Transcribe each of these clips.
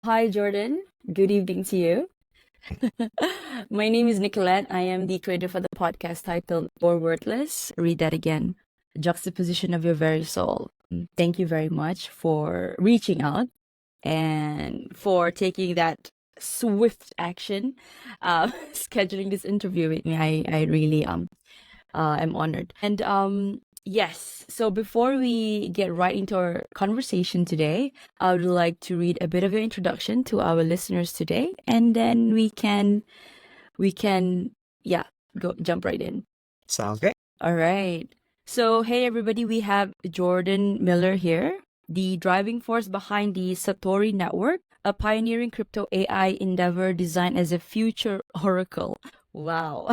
Hi, Jordan. Good evening to you. My name is Nicolette. I am the creator for the podcast titled Or Worthless. Read that again. Juxtaposition of your very soul. Thank you very much for reaching out and for taking that swift action, scheduling this interview with me. I really am honored. And yes, so before we get right into our conversation today, I would like to read a bit of your introduction to our listeners today, and then we can yeah, go jump right in. Sounds great. All right. So, hey everybody, we have Jordan Miller here, the driving force behind the Satori network, a pioneering crypto AI endeavor designed as a future oracle. Wow.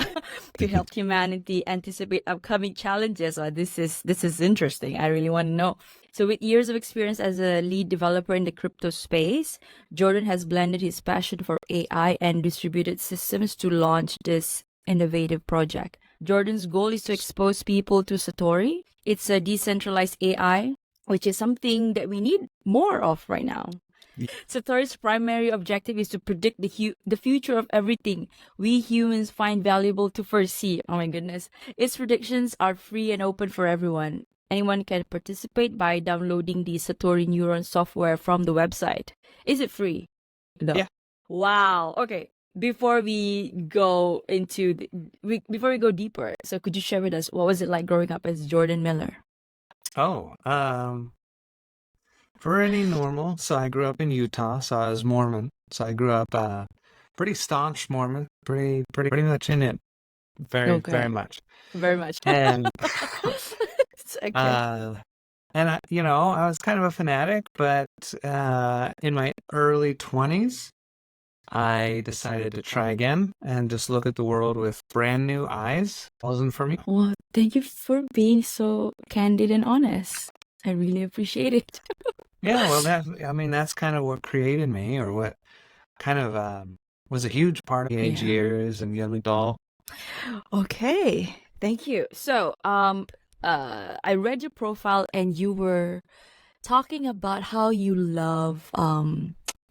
To help humanity anticipate upcoming challenges. This is interesting. I really want to know. So with years of experience as a lead developer in the crypto space, Jordan has blended his passion for AI and distributed systems to launch this innovative project. Jordan's goal is to expose people to Satori. It's a decentralized AI, which is something that we need more of right now. Satori's primary objective is to predict the future of everything we humans find valuable to foresee. Oh my goodness. Its predictions are free and open for everyone. Anyone can participate by downloading the Satori neuron software from the website. Is it free? No. Yeah. Wow. Okay. Before we go into before we go deeper, so could you share with us what was it like growing up as Jordan Miller? Oh, pretty normal. So I grew up in Utah, so I was Mormon. So I grew up pretty staunch Mormon, pretty much in it, very Okay. much. Very much. And It's okay. I was kind of a fanatic, but in my early 20s, I decided to try again and just look at the world with brand new eyes. Wasn't for me. Well, thank you for being so candid and honest. I really appreciate it. Yeah, well, that's kind of what created me, or what kind of was a huge part of teenage Yeah. years and young adult. Okay. Thank you. So, I read your profile and you were talking about how you love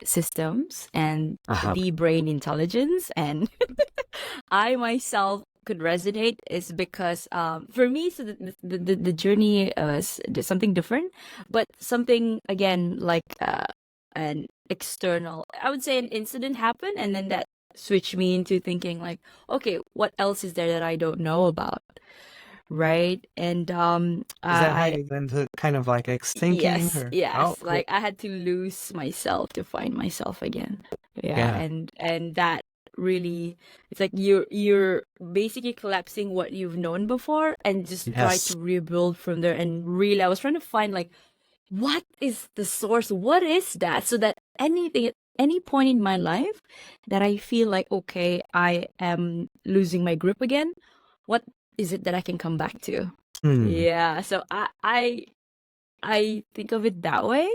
systems and the brain intelligence, and I myself could resonate is because for me, so the journey was something different, but something again like an external, I would say, an incident happened, and then that switched me into thinking like, okay, what else is there that I don't know about, right? And Is that how you went into kind of like thinking? yes, Or yes. oh, cool. Like I had to lose myself to find myself again. Yeah, Yeah. and that really, it's like you're basically collapsing what you've known before and just try Yes. to rebuild from there. And really, I was trying to find like, what is the source? What is that? So that anything at any point in my life that I feel like, okay, I am losing my grip again, what is it that I can come back to? Yeah, so I think of it that way,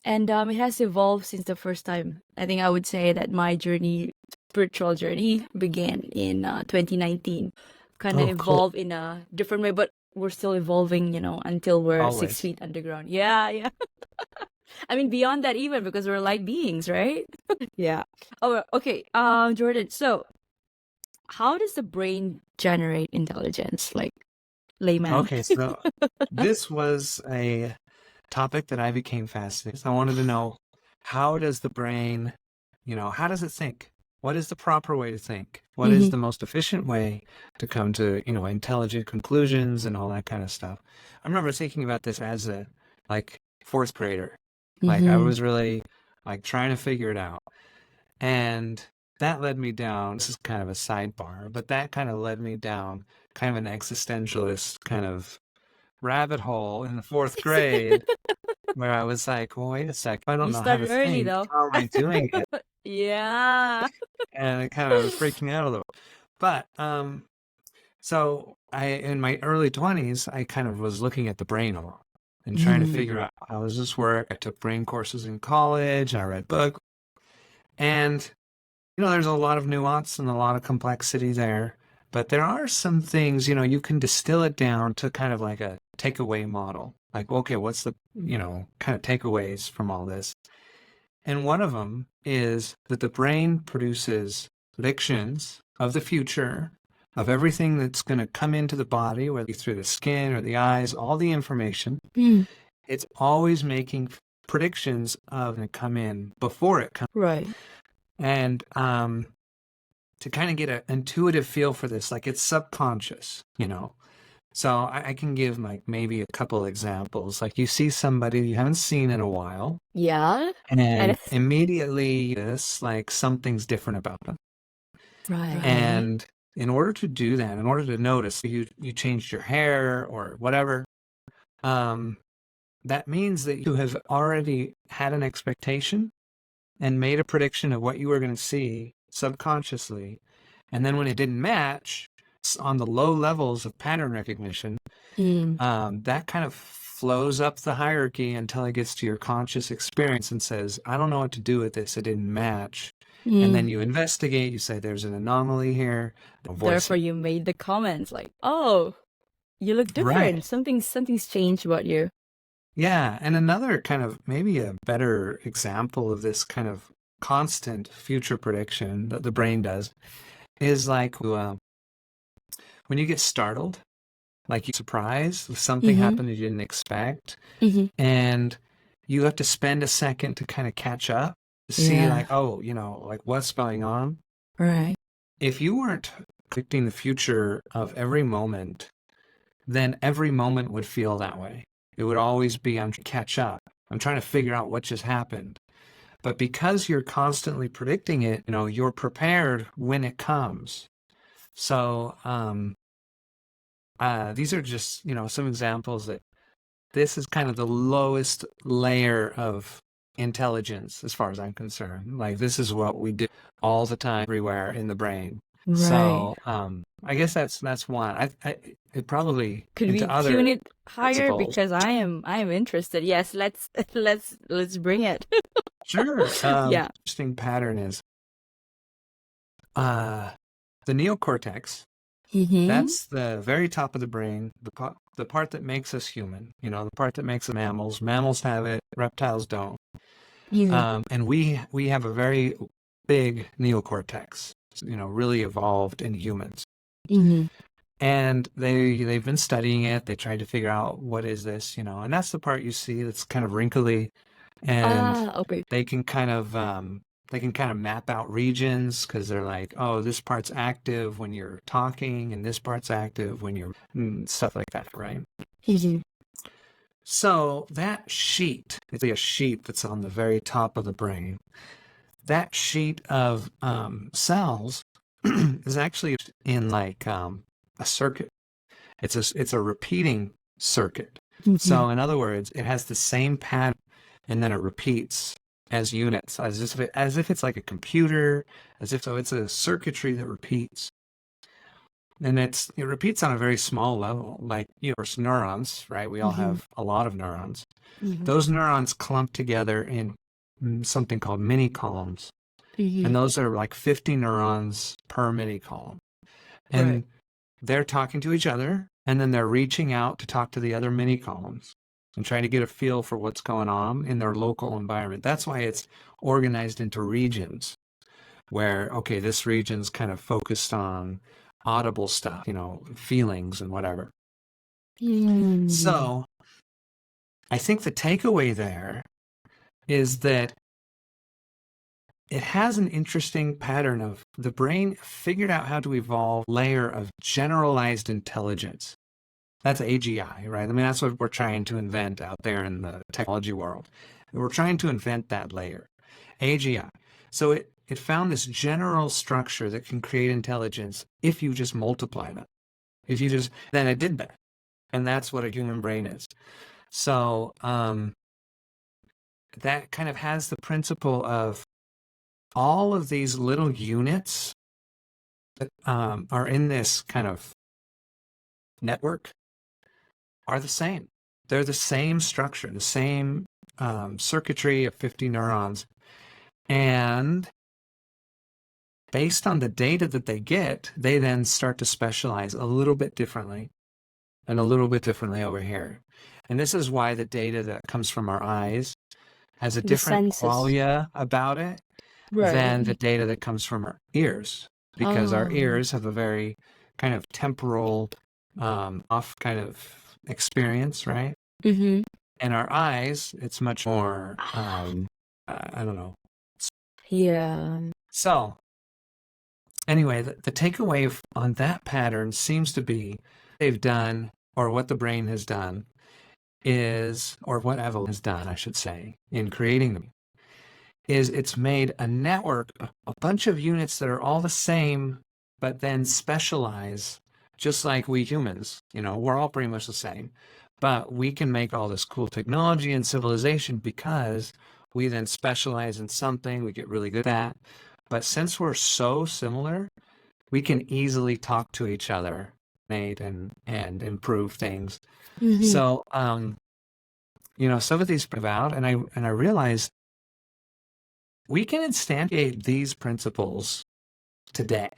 and it has evolved since the first time. I think I would say that my journey, spiritual journey, began in 2019. Kind of Oh, cool. evolved in a different way, but we're still evolving, until we're 6 Always. feet underground. Yeah, yeah. I mean, beyond that even, because we're light beings, right? Yeah. Oh, okay. Jordan. So, how does the brain generate intelligence? Like layman. Okay, so this was a topic that I became fascinated. I wanted to know, how does the brain, how does it think? What is the proper way to think? What is the most efficient way to come to, intelligent conclusions and all that kind of stuff? I remember thinking about this as a like fourth grader. Like I was really like trying to figure it out. And that led me down, this is kind of a sidebar, but that kind of led me down kind of an existentialist kind of rabbit hole in the fourth grade, where I was like, well, wait a sec, I don't You know how to started early think. though. How am I doing it? Yeah. And it kind of was freaking out a little. But so in my early 20s, I kind of was looking at the brain a lot and trying to figure out how does this work. I took brain courses in college, I read books, and there's a lot of nuance and a lot of complexity there. But there are some things, you can distill it down to kind of like a takeaway model. Like, okay, what's the, kind of takeaways from all this? And one of them is that the brain produces predictions of the future, of everything that's going to come into the body, whether through the skin or the eyes, all the information. Mm. It's always making predictions of it come in before it comes. Right. And to kind of get an intuitive feel for this, like it's subconscious, you know. So I can give like maybe a couple examples. Like you see somebody you haven't seen in a while, Yeah. and immediately this like something's different about them. Right. And in order to do that, in order to notice you changed your hair or whatever, that means that you have already had an expectation and made a prediction of what you were going to see subconsciously. And then when it didn't match on the low levels of pattern recognition, that kind of flows up the hierarchy until it gets to your conscious experience and says, I don't know what to do with this. It didn't match. And then you investigate, you say, there's an anomaly here. Therefore, you made the comments like, oh, you look different. Right. Something's changed about you. Yeah. And another kind of maybe a better example of this kind of constant future prediction that the brain does is like when you get startled, like you're surprised if something happened that you didn't expect, and you have to spend a second to kind of catch up, to see like, oh, you know, like what's going on. Right. If you weren't predicting the future of every moment, then every moment would feel that way. It would always be, I'm trying to catch up. I'm trying to figure out what just happened. But because you're constantly predicting it, you know, you're prepared when it comes. So these are just, you know, some examples that this is kind of the lowest layer of intelligence as far as I'm concerned. Like this is what we do all the time, everywhere in the brain. Right. So I guess that's one. It probably could we other tune it higher principles. because I am interested. Yes, let's bring it. Sure. Yeah. Interesting pattern is the neocortex. That's the very top of the brain, the part that makes us human, you know, the part that makes us mammals. Mammals have it, reptiles don't. And we have a very big neocortex, you know, really evolved in humans. And they've been studying it. They tried to figure out what is this, you know, and that's the part you see that's kind of wrinkly, and Okay. they can kind of map out regions because they're like, oh, this part's active when you're talking, and this part's active when you're stuff like that, right? So that sheet, it's like a sheet that's on the very top of the brain. That sheet of cells is actually in like a circuit. It's a repeating circuit. So in other words, it has the same pattern, and then it repeats as units, as if it's like a computer, so it's a circuitry that repeats. And it repeats on a very small level, like, you know, neurons, right? We all have a lot of neurons. Those neurons clump together in something called mini columns. And those are like 50 neurons per mini column. And they're talking to each other, and then they're reaching out to talk to the other mini columns and trying to get a feel for what's going on in their local environment. That's why it's organized into regions where, okay, this region's kind of focused on audible stuff, you know, feelings and whatever. So I think the takeaway there is that it has an interesting pattern of the brain figured out how to evolve a layer of generalized intelligence. That's AGI, right? I mean, that's what we're trying to invent out there in the technology world. We're trying to invent that layer, AGI. So it found this general structure that can create intelligence if you just multiply them. Then it did that. And that's what a human brain is. So that kind of has the principle of all of these little units that are in this kind of network are the same. They're the same structure, the same circuitry of 50 neurons. And based on the data that they get, they then start to specialize a little bit differently and a little bit differently over here. And this is why the data that comes from our eyes has a The different senses. qualia about it than the Right. data that comes from our ears, because our Oh. ears have a very kind of temporal, off kind of experience, right? Mm-hmm. And our eyes, it's much more, I don't know. Yeah. So anyway, the takeaway on that pattern seems to be they've done, or what the brain has done is, or what Evelyn has done, I should say, in creating them, is it's made a network, a bunch of units that are all the same, but then specialize, just like we humans. We're all pretty much the same, but we can make all this cool technology and civilization because we then specialize in something we get really good at. But since we're so similar, we can easily talk to each other, and improve things. Mm-hmm. So, some of these about, and I realized we can instantiate these principles today.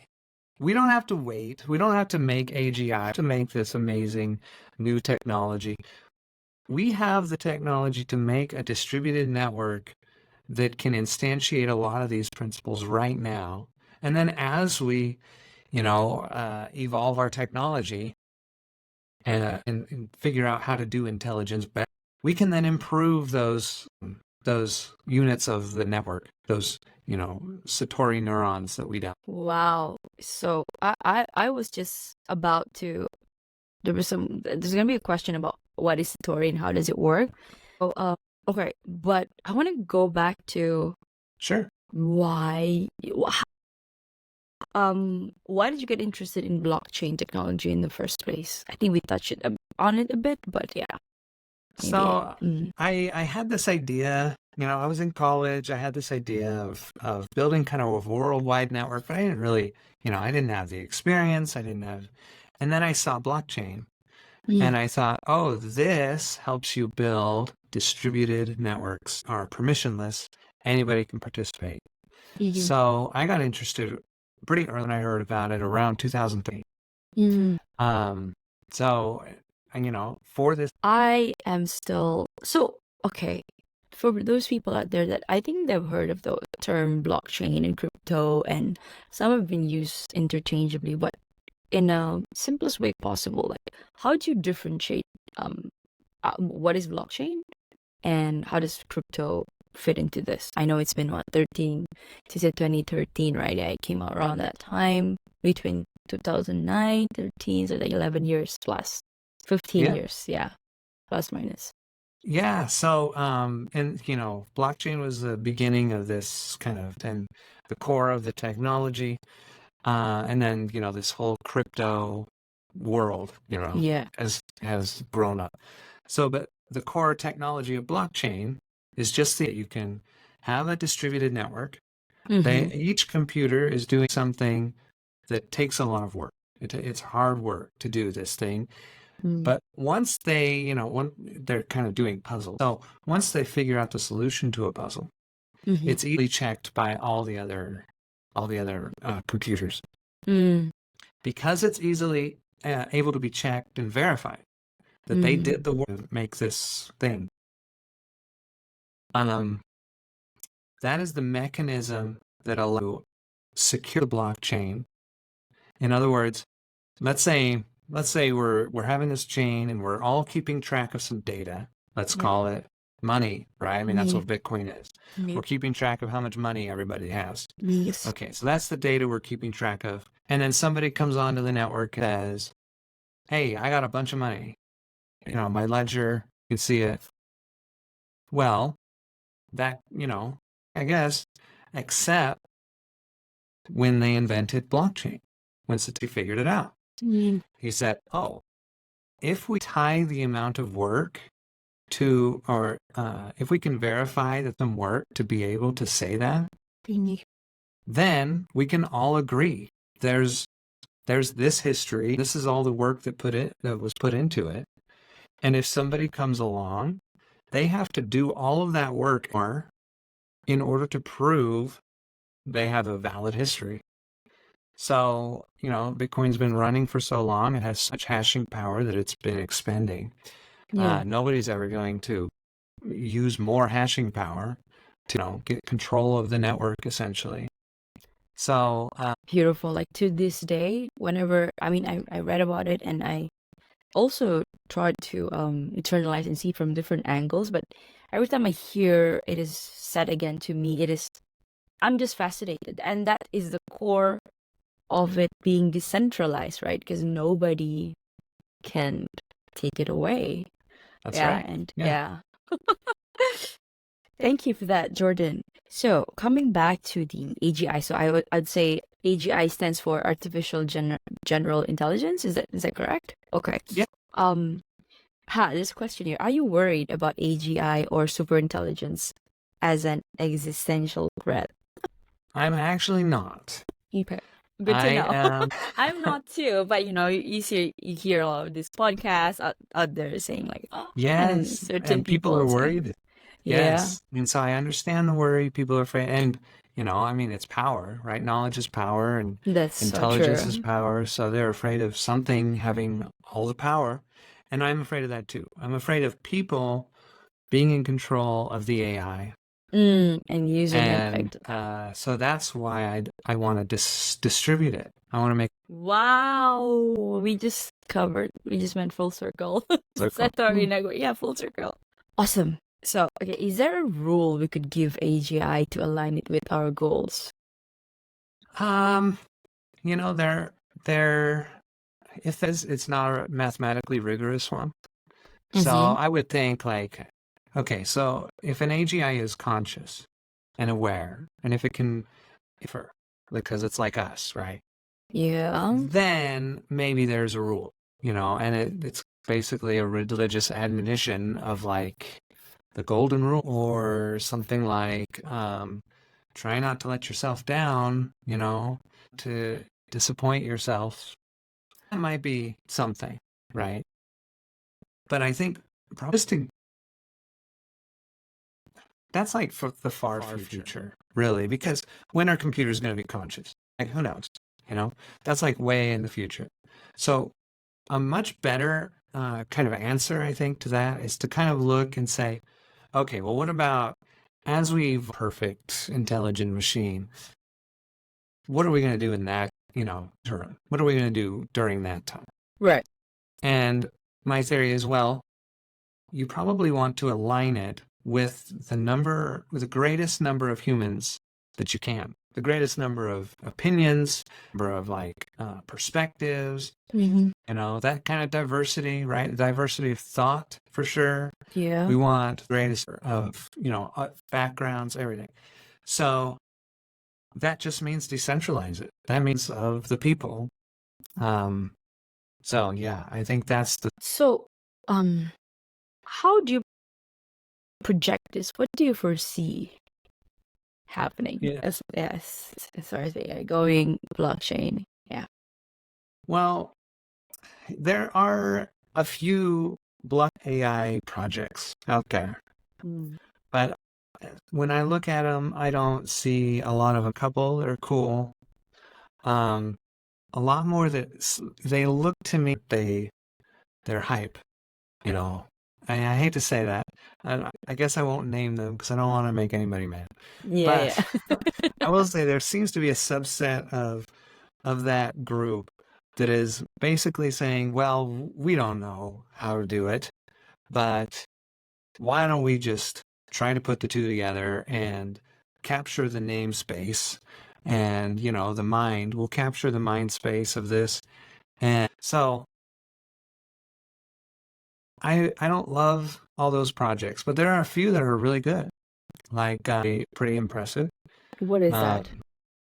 We don't have to wait. We don't have to make AGI to make this amazing new technology. We have the technology to make a distributed network that can instantiate a lot of these principles right now. And then as we, evolve our technology and figure out how to do intelligence better, we can then improve those units of the network, those Satori neurons that we don't. Wow. So I was just about to. There's gonna be a question about what is Satori and how does it work. So okay, but I want to go back to Sure. why did you get interested in blockchain technology in the first place? I think we touched on it a bit, but yeah, maybe. So I had this idea, I was in college. I had this idea of building kind of a worldwide network, but I didn't really, I didn't have the experience. And then I saw blockchain and I thought, oh, this helps you build distributed networks, are permissionless. Anybody can participate. Mhm. So I got interested pretty early when I heard about it around 2003. Mhm. So, for this, I am still so okay. For those people out there that I think they've heard of the term blockchain and crypto, and some have been used interchangeably, but in a simplest way possible, like how do you differentiate what is blockchain and how does crypto fit into this? I know it's been what 13, she said 2013, right? Yeah, it came out around that time between 2009, 13, so like 11 years plus 15 yeah. years, yeah, plus minus. Yeah. So, and blockchain was the beginning of this kind of, and the core of the technology. And then, this whole crypto world, Yeah. has grown up. So, but the core technology of blockchain is just that you can have a distributed network. Mm-hmm. Each computer is doing something that takes a lot of work. It's hard work to do this thing. But once they, they're kind of doing puzzles. So once they figure out the solution to a puzzle, Mm-hmm. it's easily checked by all the other computers, Mm-hmm. because it's easily able to be checked and verified that they Mm-hmm. did the work to make this thing. Um, that is the mechanism that allows you to secure the blockchain. In other words, let's say we're having this chain and we're all keeping track of some data. Let's Yeah. call it money, right? I mean, that's Yeah. what Bitcoin is. Yeah. We're keeping track of how much money everybody has. Yes. Okay, so that's the data we're keeping track of. And then somebody comes onto the network and says, hey, I got a bunch of money. My ledger, you can see it. Well, that, I guess, except when they invented blockchain, when Satori figured it out. Mm-hmm. He said, oh, if we tie the amount of work to, or if we can verify that some work to be able to say that, then we can all agree there's this history. This is all the work that was put into it. And if somebody comes along, they have to do all of that work in order to prove they have a valid history. So, Bitcoin's been running for so long, it has such hashing power that it's been expanding. Yeah. Nobody's ever going to use more hashing power to, get control of the network, essentially. So, Beautiful. Like to this day, whenever I read about it, and I also tried to internalize and see from different angles, but every time I hear it is said again to me, I'm just fascinated. And that is the core of it being decentralized, right? Because nobody can take it away. that's Yeah, right. and Yeah. Thank you for that, Jordan. So coming back to the AGI, so I'd say AGI stands for Artificial General Intelligence. Is that correct? Okay. Yeah. This question here: are you worried about AGI or superintelligence as an existential threat? I'm actually not. Okay. Good to I know. am. I'm not too, but you hear a lot of these podcasts out there saying like, oh, and Yes, certain and people are people saying, worried. yeah, Yes. And so I understand the worry. People are afraid. And, it's power, right? Knowledge is power and that's so intelligence is true. power. So they're afraid of something having all the power. And I'm afraid of that too. I'm afraid of people being in control of the AI. And using it And effectively. so that's why I want to distribute it. I want to make Wow, we just went full circle. circle. Satori, yeah, full circle. Awesome. So, okay, is there a rule we could give AGI to align it with our goals? Um, they're if it's not a mathematically rigorous one. So Mm-hmm. I would think like, okay, so if an AGI is conscious and aware, and if it can, because it's like us, right? Yeah. Then maybe there's a rule, and it's basically a religious admonition of like the golden rule or something like, try not to let yourself down, to disappoint yourself. That might be something, right? But I think probably that's like for the far future, really, because when are computers going to be conscious? Like, who knows? That's like way in the future. So a much better kind of answer, I think, to that is to kind of look and say, okay, well, what about as we've perfect intelligent machine, what are we going to do in that, term? What are we going to do during that time? Right. And my theory is, well, you probably want to align it with the greatest number of humans that you can, the greatest number of opinions, number of like perspectives, Mm-hmm. that kind of diversity, right? Diversity of thought for sure. Yeah. We want greatest of, backgrounds, everything. So that just means decentralize it. That means of the people. So yeah, I think that's the So, how do you project this? What do you foresee happening yeah. as far as AI going blockchain? Yeah. Well, there are a few block AI projects out there, but when I look at them, I don't see a lot of a couple that are cool. A lot more that they look to me, they're hype, you know. I hate to say that. I guess I won't name them because I don't want to make anybody mad. Yeah, But I will say there seems to be a subset of that group that is basically saying, well, we don't know how to do it, but why don't we just try to put the two together and capture the namespace and, the mind, we'll capture the mind space of this. And so I don't love all those projects, but there are a few that are really good, like pretty impressive. What is Uh, that?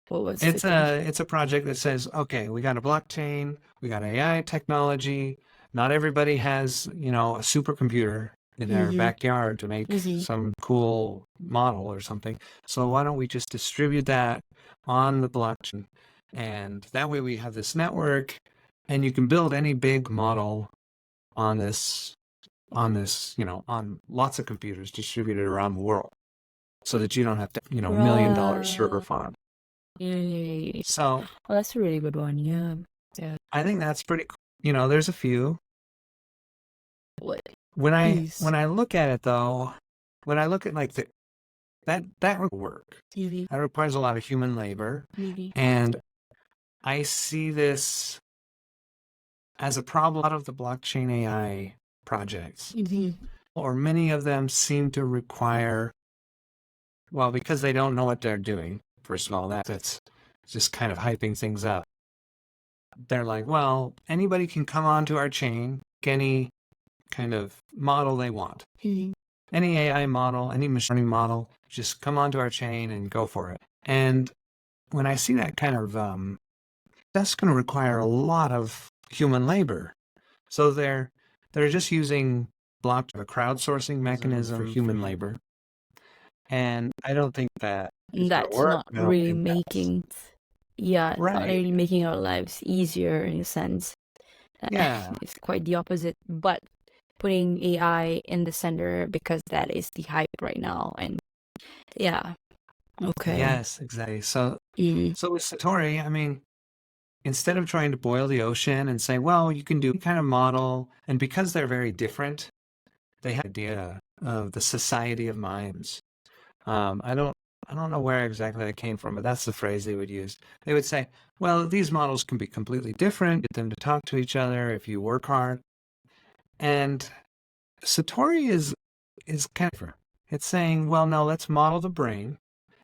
What was It's it? a project that says, okay, we got a blockchain, we got AI technology. Not everybody has, a supercomputer in their Mm-hmm. backyard to make Mm-hmm. some cool model or something. So why don't we just distribute that on the blockchain? And that way we have this network and you can build any big model on on lots of computers distributed around the world so that you don't have to, $1 million server Right. farm. Yeah. So Oh, that's a really good one. Yeah. Yeah. I think that's pretty cool. There's a few. What? When I Please. when I look at it though, when I look at like that work, Mhm. that requires a lot of human labor. Mhm. And I see this as a problem. A lot of the blockchain AI projects, Mhm. or many of them seem to require, well, because they don't know what they're doing. First of all, that's just kind of hyping things up. They're like, well, anybody can come onto our chain, any kind of model they want. Mhm. Any AI model, any machine learning model, just come onto our chain and go for it. And when I see that kind of, that's going to require a lot of human labor. So they're just using a crowdsourcing mechanism for human labor. And I don't think that is going to That's work. not I don't really think that's making, yeah, it's not right. really making our lives easier in a sense. Yeah. It's quite the opposite, but putting AI in the center because that is the hype right now. And yeah, okay. Yes, exactly. So Mm. so with Satori, I mean, instead of trying to boil the ocean and say, well, you can do any kind of model, and because they're very different, they have an idea of the society of minds. I don't know where exactly that came from, but that's the phrase they would use. They would say, well, these models can be completely different, get them to talk to each other if you work hard. And Satori is kind of, it's saying, well, no, let's model the brain.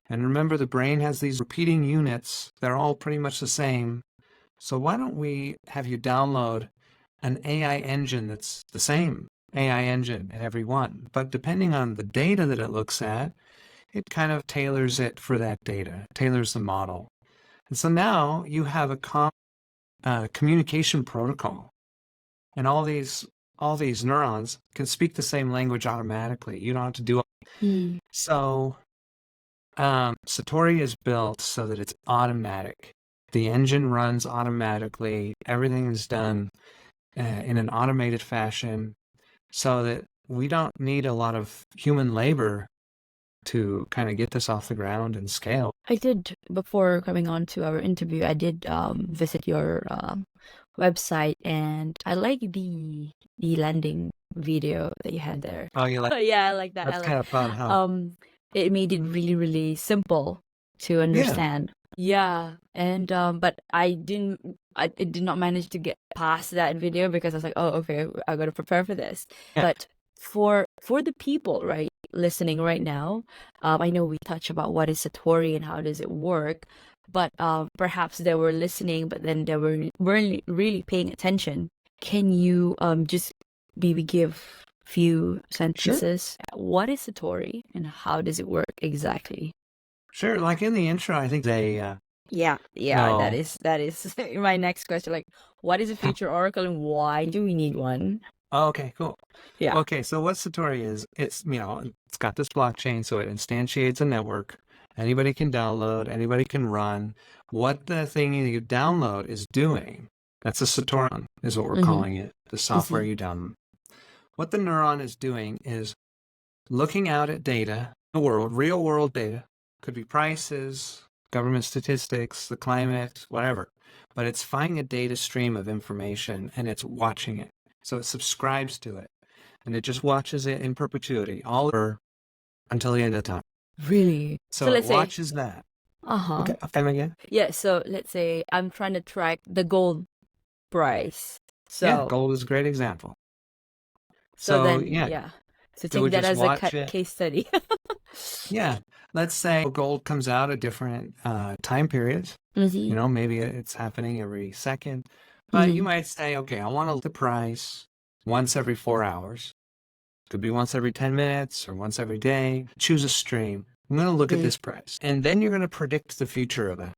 And remember, the brain has these repeating units. They're all pretty much the same. So why don't we have you download an AI engine that's the same AI engine in every one, but depending on the data that it looks at, it kind of tailors it for that data, tailors the model. And so now you have a communication protocol, and all these neurons can speak the same language automatically. You don't have to do it. Mm. So Satori is built so that it's automatic. The engine runs automatically. Everything is done in an automated fashion so that we don't need a lot of human labor to kind of get this off the ground and scale. I did, before coming on to our interview, I did visit your website, and I like the landing video that you had there. Oh, you like Yeah, I like that. I that's like kind of fun, huh? it made it really, really simple to Yeah. understand. Yeah, and but I did not manage to get past that video because I was like, oh, okay, I got to prepare for this. Yeah. But for the people, right, listening right now, I know we touch about what is Satori and how does it work, but perhaps they were listening, but then they weren't really paying attention. Can you just maybe give few sentences? What is Satori and how does it work exactly? Sure. Like in the intro, I think they, Yeah, no. that is my next question. Like, what is a future oracle and why do we need one? Oh, okay, cool. Yeah. Okay, so what Satori is, it's got this blockchain, so it instantiates a network. Anybody can download, anybody can run. What the thing you download is doing, that's a Satoron, is what we're Mm-hmm. calling it, the software you download. What the neuron is doing is looking out at data, the world, real world data, could be prices, government statistics, the climate, whatever. But it's finding a data stream of information and it's watching it. So it subscribes to it and it just watches it in perpetuity, all over until the end of time. Really? So So it let's say, watches that. uh-huh. Okay, come again? Yeah, so let's say I'm trying to track the gold price. Yeah, So gold is a great example. so So then yeah, yeah. So it take would that just as a watch it. case study. Yeah, let's say gold comes out at different time periods. Mm-hmm. Maybe it's happening every second. But you Mm-hmm. might say, okay, I want to look at the price once every 4 hours. Could be once every 10 minutes or once every day. Choose a stream. I'm going to look at this price. And then you're going to predict the future of it.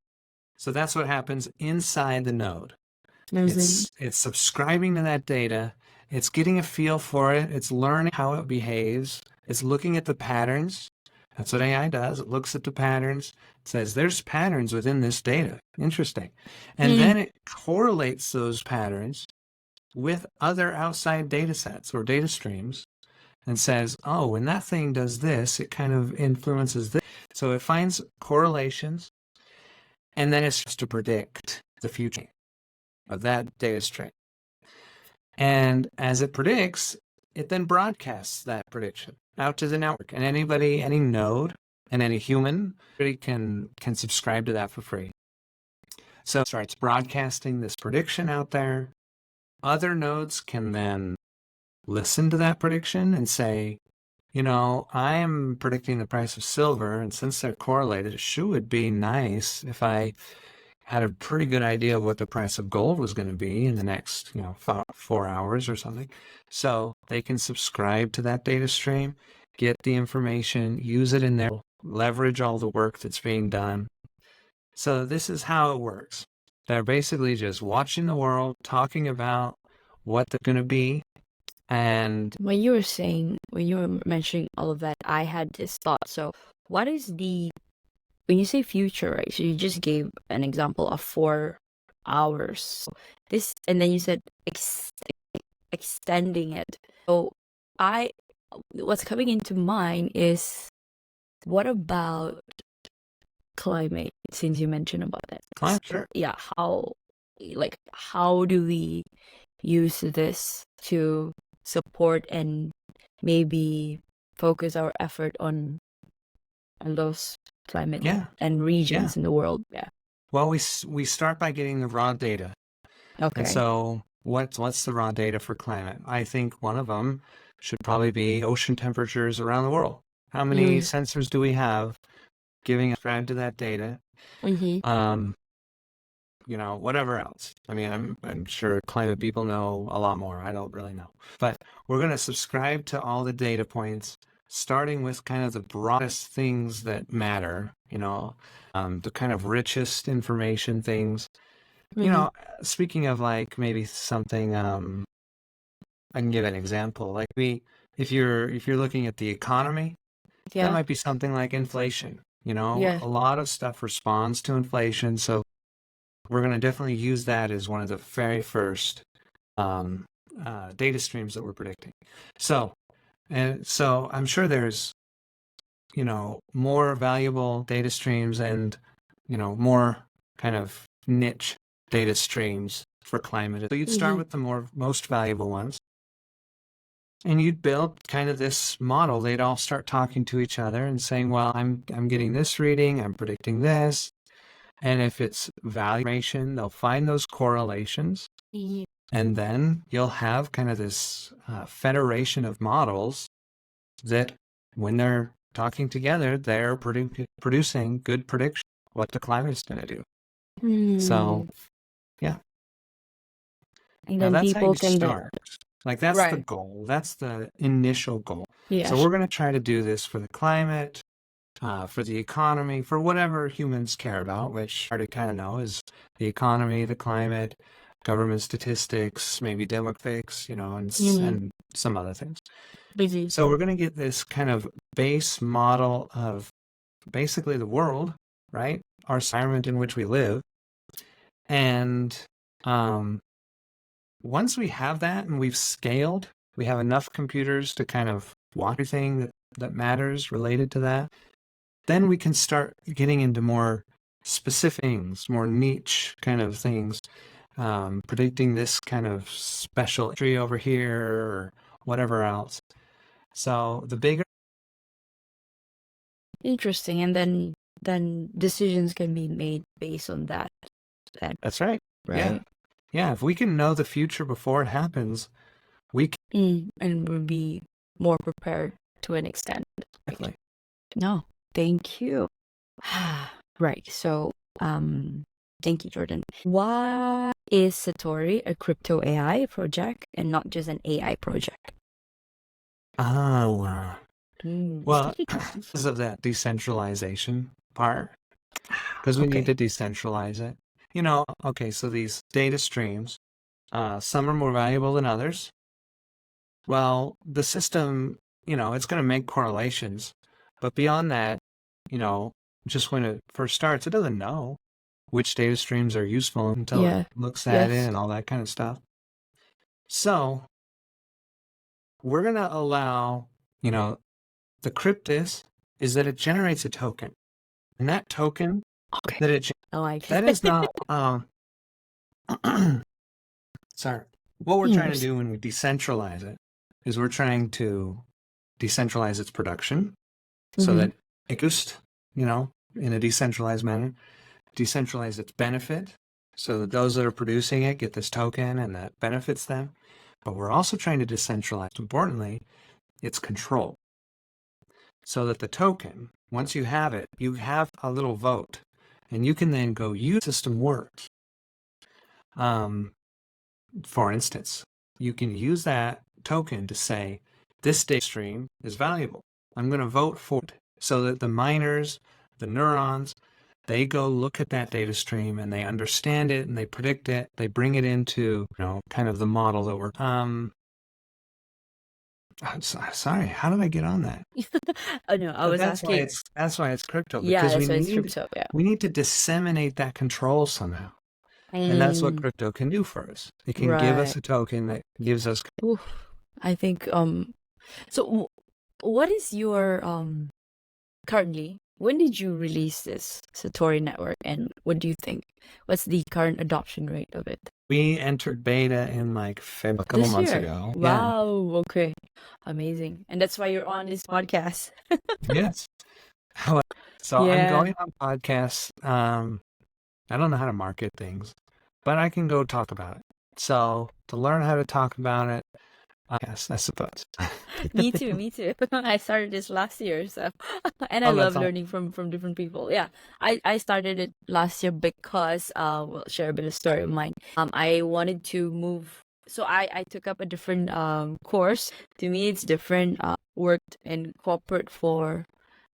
So that's what happens inside the node. It's subscribing to that data. It's getting a feel for it. It's learning how it behaves. It's looking at the patterns. That's what AI does. It looks at the patterns. It says there's patterns within this data. Interesting. And then it correlates those patterns with other outside data sets or data streams and says, oh, when that thing does this, it kind of influences this. So it finds correlations and then it's just to predict the future of that data stream. And as it predicts, it then broadcasts that prediction. out to the network, and anybody, any node, and any human can subscribe to that for free. So it starts broadcasting this prediction out there. Other nodes can then listen to that prediction and say, I am predicting the price of silver, and since they're correlated, it sure would be nice if I had a pretty good idea of what the price of gold was going to be in the next, 4 hours or something. So they can subscribe to that data stream, get the information, use it in there, leverage all the work that's being done. So this is how it works. They're basically just watching the world, talking about what they're going to be. And when you were mentioning all of that, I had this thought. So what is when you say future, right? So you just gave an example of 4 hours. And then you said extending it. So what's coming into mind is, what about climate, since you mentioned about that? climate, sure. Yeah, how do we use this to support and maybe focus our effort on those climate and regions in the world? Yeah. Well, we start by getting the raw data. Okay. And so what's the raw data for climate? I think one of them should probably be ocean temperatures around the world. How many sensors do we have giving subscribe to that data? Whatever else. I mean, I'm sure climate people know a lot more. I don't really know. But we're going to subscribe to all the data points, starting with kind of the broadest things that matter, the kind of richest information things. Speaking of like maybe something, I can give an example. Like if you're looking at the economy, that might be something like inflation. A lot of stuff responds to inflation. So we're going to definitely use that as one of the very first data streams that we're predicting. So I'm sure there's, more valuable data streams and, more kind of niche data streams for climate. So you'd start with the most valuable ones. And you'd build kind of this model. They'd all start talking to each other and saying, well, I'm getting this reading, I'm predicting this. And if it's valuation, they'll find those correlations. And then you'll have kind of this federation of models that when they're talking together, they're producing good prediction what the climate is going to do. So, yeah. And now then that's people how you can start. Like that's the goal. That's the initial goal. Yeah. So we're going to try to do this for the climate, for the economy, for whatever humans care about, which I already kind of know is the economy, the climate, government statistics, maybe demographics, and some other things. So we're going to get this kind of base model of basically the world, right? Our environment in which we live. And once we have that and we've scaled, we have enough computers to kind of watch everything that matters related to that, then we can start getting into more specific things, more niche kind of things, predicting this kind of special tree over here or whatever else. So the bigger. Interesting. And then decisions can be made based on that. That's right. Right. Yeah. If we can know the future before it happens, we can. And we'll be more prepared to an extent. Definitely. No, thank you. Right. So, thank you, Jordan. Why is Satori a crypto AI project and not just an AI project? Oh, well, because of that decentralization part, because we need to decentralize it. Okay, so these data streams, some are more valuable than others. Well, the system, it's going to make correlations, but beyond that, just when it first starts, it doesn't know which data streams are useful until it looks at it and all that kind of stuff. So we're going to allow, the cryptis is that it generates a token. And that token that it that is not sorry. What we're trying to do when we decentralize it is we're trying to decentralize its production so that it goes, in a decentralized manner, decentralize its benefit so that those that are producing it get this token and that benefits them. But we're also trying to decentralize, importantly, its control so that the token, once you have it, you have a little vote and you can then go use the system works. For instance, you can use that token to say, this data stream is valuable. I'm going to vote for it so that the miners, the neurons, they go look at that data stream and they understand it and they predict it. They bring it into, kind of the model that we're, I'm sorry, how did I get on that? Oh no, I was asking. That's why it's crypto. Yeah, Because that's why it's crypto. Yeah. we need to disseminate that control somehow. And that's what crypto can do for us. It can give us a token that gives us. Oof. I think so what is your currently, when did you release this Satori network and what do you think? What's the current adoption rate of it? We entered beta in like a couple months ago. Wow, okay. Amazing. And that's why you're on this podcast. Yes. So I'm going on podcasts. I don't know how to market things, but I can go talk about it. So to learn how to talk about it, yes, I suppose. Me too. I started this last year, so and I love learning from different people. Yeah, I started it last year because we'll share a bit of story of mine. I wanted to move, so I took up a different course. To me, it's different. Worked in corporate for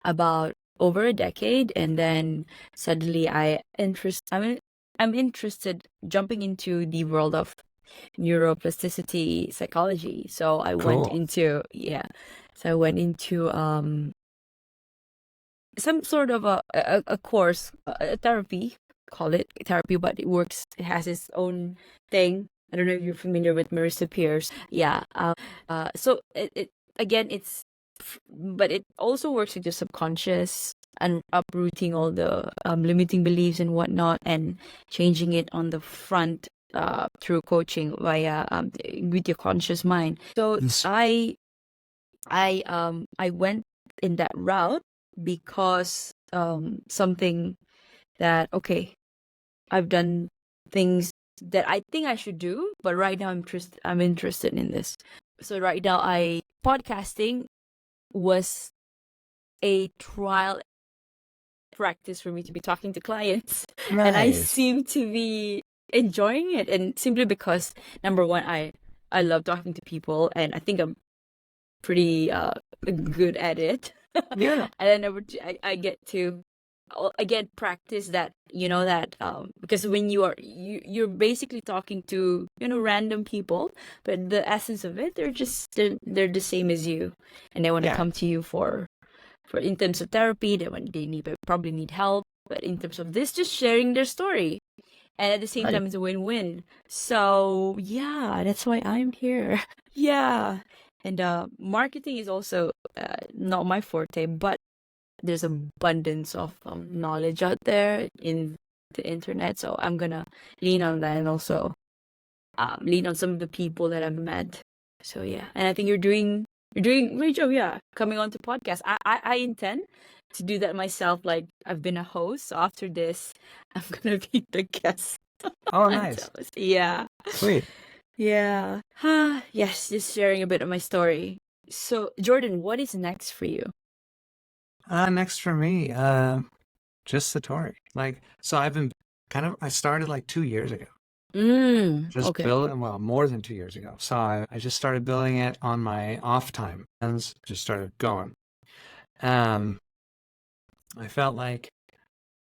about over a decade, and then suddenly I'm interested jumping into the world of neuroplasticity psychology. So I went into some sort of a course, a therapy, call it therapy, but it has its own thing. I don't know if you're familiar with Marissa Pierce. Yeah. So it again, but it also works with your subconscious and uprooting all the limiting beliefs and whatnot and changing it on the front through coaching via with your conscious mind. So I went in that route because something that I've done things that I think I should do, but right now I'm interested in this. So right now podcasting was a trial practice for me to be talking to clients. Nice. And I seem to be enjoying it, and simply because number one, I love talking to people and I think I'm pretty good at it. Yeah. And then number two, I get to again practice that, because when you're basically talking to random people, but the essence of it, they're the same as you, and they want to come to you for in terms of therapy, they probably need help, but in terms of this, just sharing their story, and at the same time it's a win-win. So yeah, that's why I'm here. Yeah. And marketing is also not my forte, but there's abundance of knowledge out there in the internet, so I'm gonna lean on that, and also lean on some of the people that I've met. So yeah, and I think you're doing great job. Yeah, coming on to podcast. I intend to do that myself. Like, I've been a host, so after this, I'm gonna be the guest. Oh, nice. Yeah. Sweet. Yeah. Yes, just sharing a bit of my story. So Jordan, what is next for you? Next for me, just Satori. So I started like 2 years ago. Just building, well, more than 2 years ago. So I just started building it on my off time and just started going. I felt like,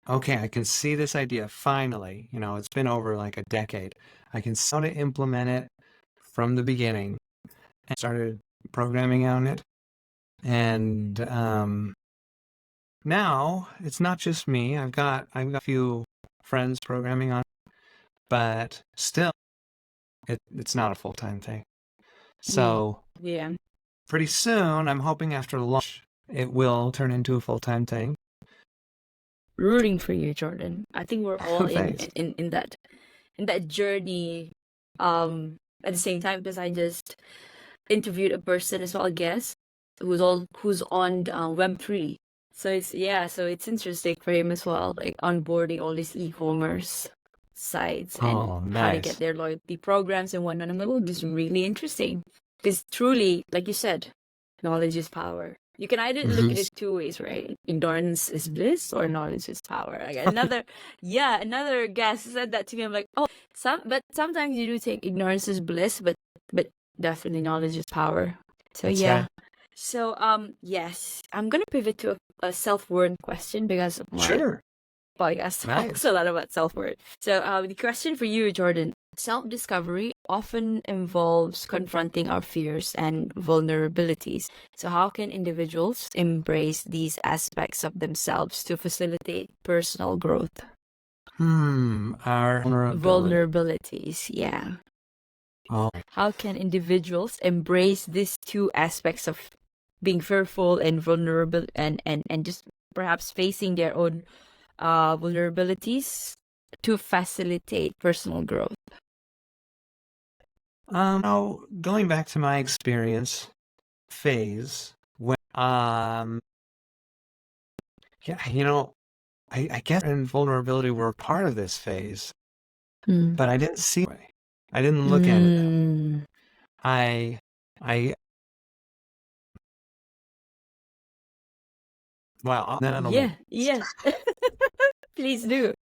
okay, I can see this idea finally. It's been over like a decade. I can start to implement it from the beginning and started programming on it. And now it's not just me. I've got a few friends programming on it, but still it's not a full-time thing. So yeah, pretty soon, I'm hoping after launch, it will turn into a full-time thing. Rooting for you, Jordan. I think we're all in that journey. At the same time, because I just interviewed a person as well, I guess, who's on Web3. So it's interesting for him as well, like onboarding all these e-commerce sites and Oh, how to get nice. their loyalty programs and whatnot. I'm like, oh, this is really interesting because truly, like you said, knowledge is power. You can either look at it two ways, right? Ignorance is bliss or knowledge is power. Like another guest said that to me. I'm like, oh, but sometimes you do think ignorance is bliss, but definitely knowledge is power. So That's yeah. right. So yes, I'm gonna pivot to a self-worth question because my Sure. podcast Nice. talks a lot about self-worth. So the question for you, Jordan, self-discovery often involves confronting our fears and vulnerabilities. So how can individuals embrace these aspects of themselves to facilitate personal growth? Our vulnerability. Vulnerabilities, yeah. Oh, How can individuals embrace these two aspects of being fearful and vulnerable and just perhaps facing their own vulnerabilities to facilitate personal growth? now going back to my experience phase when yeah, I guess and vulnerability were part of this phase, but I didn't see it. I didn't look at it that way. Mm. I well, then in a Yeah, moment. yeah. Please do.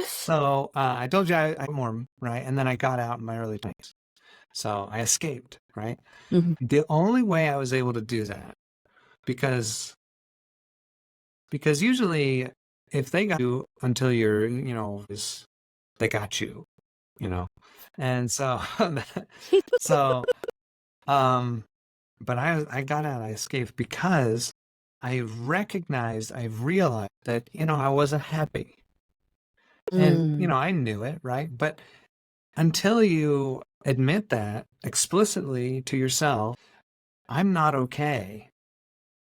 So I told you I more right, and then I got out in my early 20s. So I escaped, right? Mhm. The only way I was able to do that because usually if they got you until you're, they got you, you know. And so so but I got out, I escaped because I realized that, I wasn't happy. And, Mm. I knew it, right? But until you admit that explicitly to yourself, I'm not okay,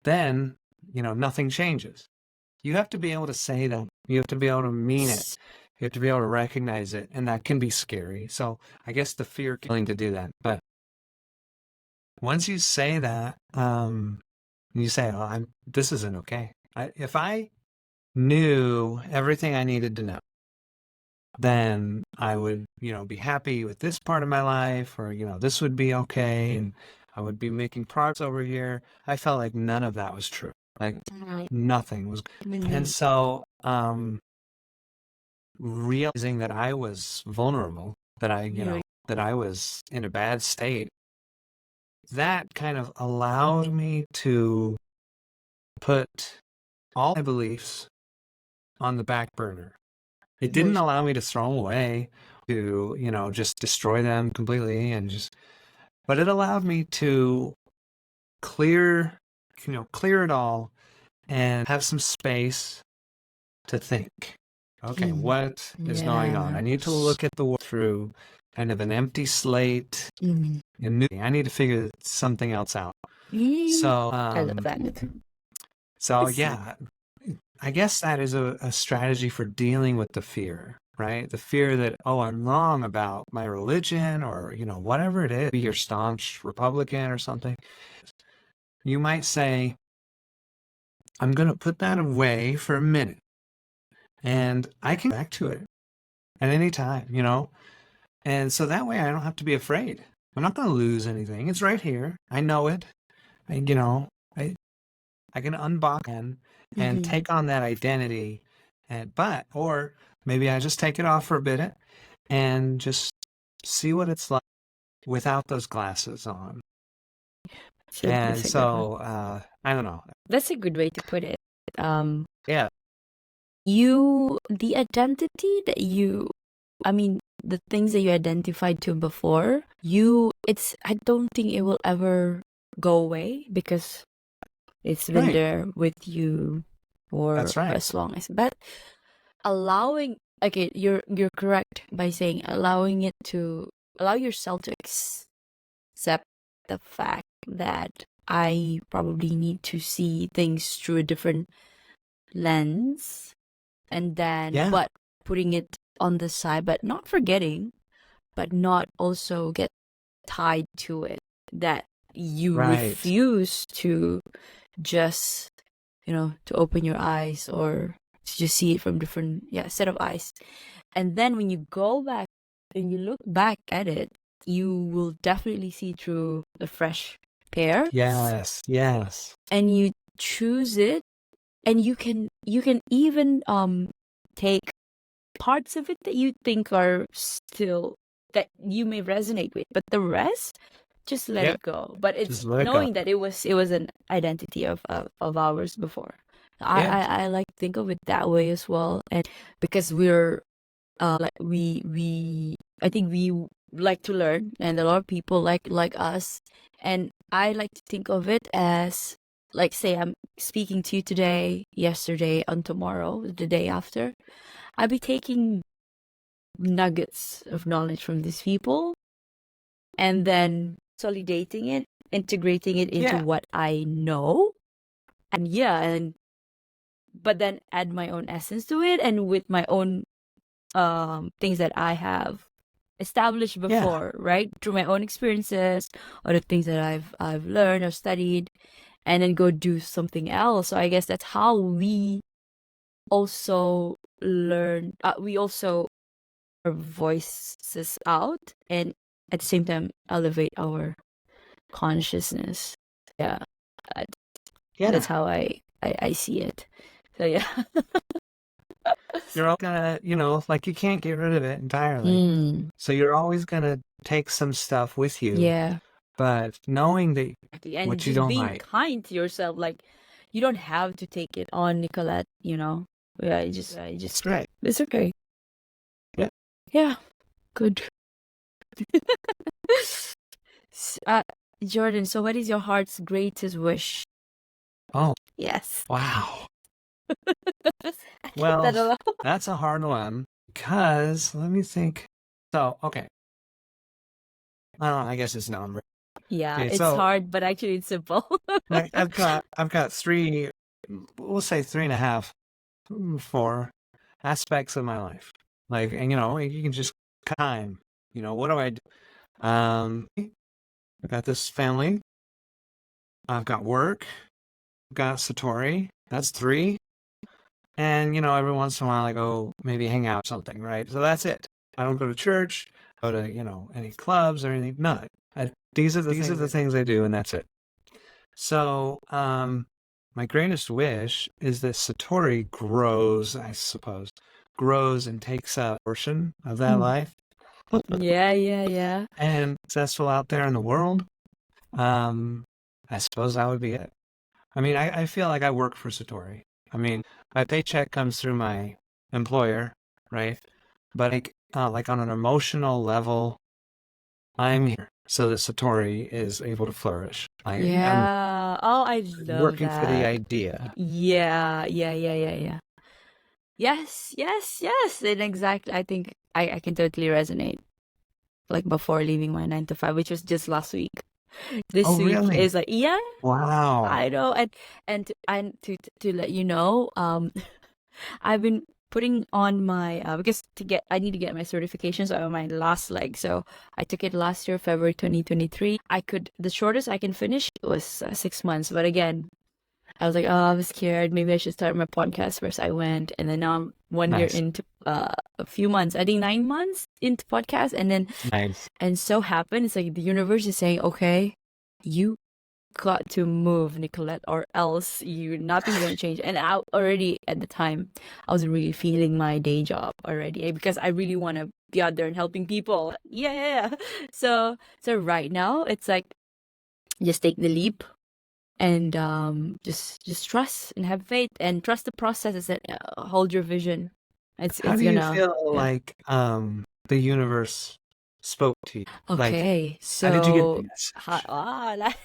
then, nothing changes. You have to be able to say that. You have to be able to mean it. You have to be able to recognize it. And that can be scary. So I guess the fear killing to do that. But once you say that, you say, oh, this isn't okay. If I knew everything I needed to know, then I would, be happy with this part of my life, or, this would be okay. And I would be making progress over here. I felt like none of that was true. Like nothing was. And so, realizing that I was vulnerable, that that I was in a bad state, that kind of allowed me to put all my beliefs on the back burner. It didn't allow me to throw them away, to, just destroy them completely but it allowed me to clear it all and have some space to think. Okay, what is going on? I need to look at the world through kind of an empty slate. And I need to figure something else out. So, I love that. so yeah, I guess that is a strategy for dealing with the fear, right? The fear that, oh, I'm wrong about my religion or, whatever it is, be your staunch Republican or something. You might say, I'm going to put that away for a minute and I can get back to it at any time, And so that way I don't have to be afraid. I'm not going to lose anything. It's right here. I know it. I can unbox and take on that identity, or maybe I just take it off for a bit and just see what it's like without those glasses on. And so I don't know. That's a good way to put it. Yeah. The identity that the things that you identified to before, I don't think it will ever go away because it's been Right. there with you for That's right. as long as. But you're correct by saying allow yourself to accept the fact that I probably need to see things through a different lens, and then Yeah. but putting it on the side, but not forgetting, but not also get tied to it, that you Right. refuse to just, to open your eyes or to just see it from different set of eyes. And then when you go back and you look back at it, you will definitely see through the fresh pair. Yes. And you choose it, and you can even take parts of it that you think are still that you may resonate with, but the rest, just let Yep. it go. But it's Just let it go. knowing that it was an identity of ours before. Yeah. I like to think of it that way as well, and because we're like we I think we like to learn, and a lot of people like us, and I like to think of it as, like, say I'm speaking to you today, yesterday, and tomorrow, the day after, I'll be taking nuggets of knowledge from these people and then consolidating it, integrating it into Yeah. what I know, and but then add my own essence to it, and with my own things that I have established before, right? Through my own experiences or the things that I've learned or studied, and then go do something else. So I guess that's how we also learn. We also our voices out, and at the same time elevate our consciousness. Yeah, uh, Yeah. that's how I see it. So yeah. You're all gonna, like you can't get rid of it entirely. Mm, So you're always gonna take some stuff with you. yeah. But knowing that And what you just don't being like. kind to yourself, like, you don't have to take it on, Nicolette, Yeah, That's right. it's okay. Yeah. Yeah, good. uh, Jordan, so what is your heart's greatest wish? Oh, Yes. wow. I like Well, that a lot. that's a hard one because let me think. So, okay. I guess it's number. Yeah, Okay, it's so hard, but actually it's simple. I've got three, we'll say 3.5, 4 aspects of my life. Like, and you can just time. What do I do? I've got this family. I've got work. I've got Satori. That's 3. And, every once in a while I go maybe hang out or something, right? So that's it. I don't go to church, go to, any clubs or anything. None. These are the things I do, and that's it. So, my greatest wish is that Satori grows, I suppose, grows and takes a portion of that life Yeah. and successful out there in the world. I suppose that would be it. I mean, I feel like I work for Satori. I mean, my paycheck comes through my employer, right? But like on an emotional level, I'm here so that Satori is able to flourish. I'm Yeah. Oh, I love working for the that. idea. Yeah. Yes. And exactly, I think I can totally resonate. Like before leaving my 9 to 5, which was just last week. This Oh, week really? is like, yeah, Wow. I know. And to let you know, I've been putting on my because I need to get my certifications on my last leg. So I took it last year, February 2023. The shortest I can finish was 6 months. But again, I was like, oh, I was scared. Maybe I should start my podcast first. I went, and then now I'm 1 year Nice. into a few months. I think 9 months into podcast, and then Nice. and so happened. It's like the universe is saying, okay, you got to move, Nicolette, or else nothing's gonna change. And I already at the time, I was really feeling my day job already, because I really want to be out there and helping people. Yeah. So right now it's like, just take the leap, and just trust and have faith and trust the processes that hold your vision. How It's do you gonna feel like the universe spoke to you? Like, Okay, how did you get the so message?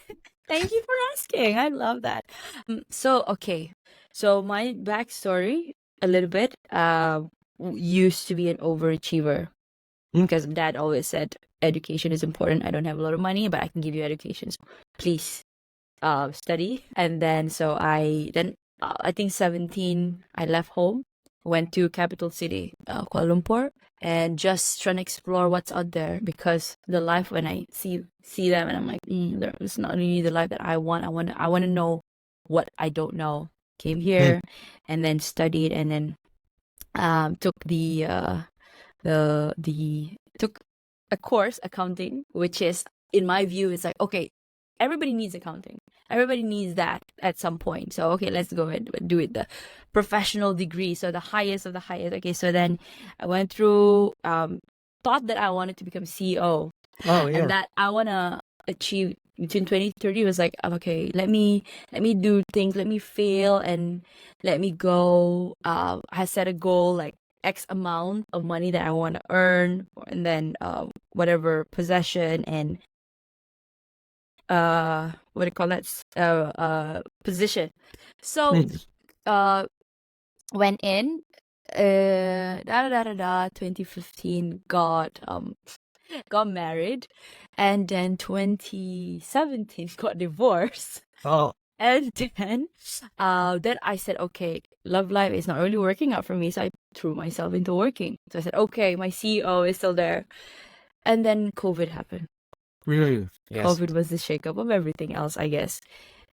thank you for asking. I love that. Okay, so my backstory a little bit. Used to be an overachiever, because dad always said education is important. I don't have a lot of money, but I can give you education. So please, study. And then I think 17, I left home, went to capital city, Kuala Lumpur, and just trying to explore what's out there, because the life, when I see them and I'm like, it's not really the life that I want. I want to know what I don't know. Came here and then studied, and then took took a course, accounting, which is, in my view, it's like, okay, everybody needs accounting. Everybody needs that at some point. So, okay, let's go ahead and do it. The professional degree, so the highest of the highest. Okay, so then I went through, thought that I wanted to become CEO. Oh, yeah. And that I want to achieve between 2030 was like, okay, let me do things, let me fail, and let me go. I set a goal, like X amount of money that I want to earn, and then whatever possession and what do you call that, position. So went in 2015, got married, and then 2017 got divorced. Oh, And then I said, okay, love life is not really working out for me, so I threw myself into working. So I said, okay, my CEO is still there. And then COVID happened. really? Yes. COVID was the shakeup of everything else, I guess.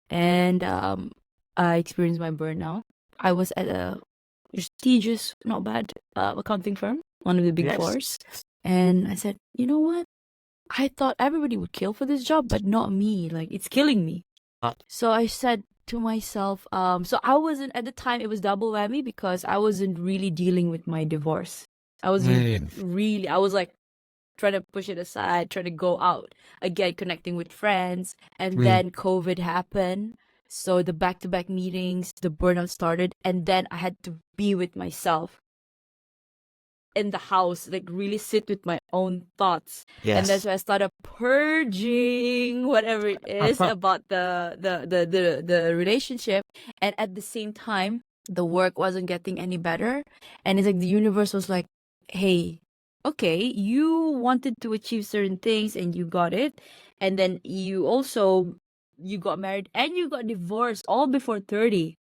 And I experienced my burnout. I was at a prestigious, not bad, accounting firm, one of the big fours. And I said, you know what? I thought everybody would kill for this job, but not me. Like, it's killing me. So I said to myself, so I wasn't, at the time, it was double whammy, because I wasn't really dealing with my divorce. I was like trying to push it aside, trying to go out again, connecting with friends. And then COVID happened. So the back-to-back meetings, the burnout started, and then I had to be with myself in the house, like really sit with my own thoughts. Yes. And that's why I started purging whatever it is about the relationship. And at the same time, the work wasn't getting any better. And it's like the universe was like, hey, okay, you wanted to achieve certain things and you got it. And then you got married and you got divorced all before 30.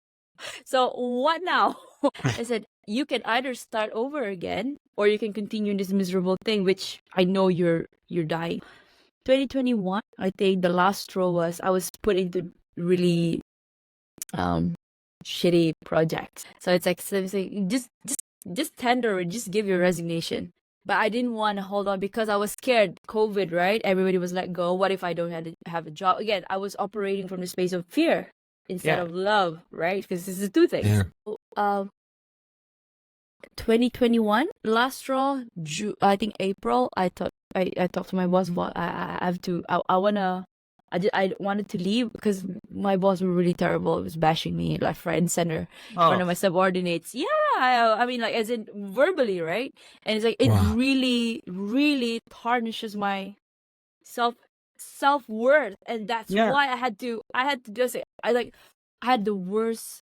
So what now? I said, you can either start over again, or you can continue in this miserable thing, which I know you're dying. 2021, I think the last straw was I was put into really shitty projects. So it's like, just tender it, just give your resignation. But I didn't want to hold on because I was scared. COVID, right? Everybody was let go. What if I don't have a job? Again, I was operating from the space of fear instead of love, right? Because this is two things. Yeah. So, 2021, last straw, I think April, I talked to my boss, I wanted to leave because my boss were really terrible. It was bashing me left, right, and center in front of my subordinates. Yeah, I mean, like, as in verbally, right? And it's like, it really, really tarnishes my self-worth, and that's why I had to just say, I had the worst.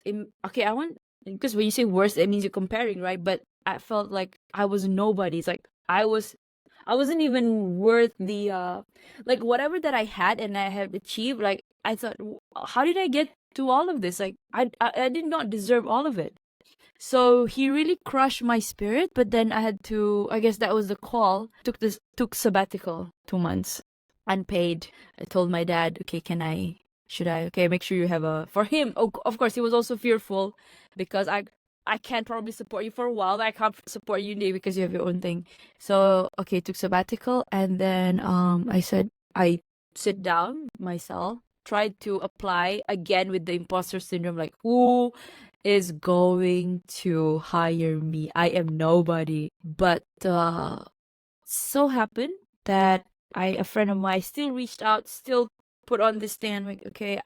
Because when you say worst, it means you're comparing, right? But I felt like I was nobody. It's like I wasn't even worth the like whatever that I had and I have achieved. Like, I thought, how did I get to all of this? Like, I did not deserve all of it. So he really crushed my spirit. But then I had to, I guess that was the call. Took sabbatical 2 months, unpaid. I told my dad, okay, should I? Okay, make sure you have for him. Oh, of course, he was also fearful because I can't probably support you for a while, but I can't support you today because you have your own thing. So, okay, took sabbatical, and then I said, I sit down myself, tried to apply again with the imposter syndrome, like, who is going to hire me? I am nobody. But so happened that a friend of mine still reached out, still put on this stand, like, okay,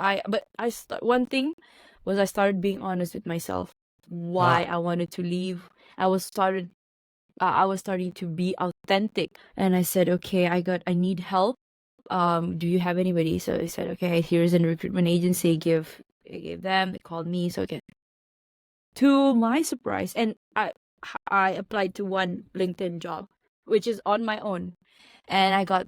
one thing was I started being honest with myself. Why I wanted to leave. I was starting to be authentic, and I said, okay, I need help. Do you have anybody? So I said, okay, here's a recruitment agency. I gave them. They called me. So again, to my surprise, and I applied to one LinkedIn job, which is on my own, and I got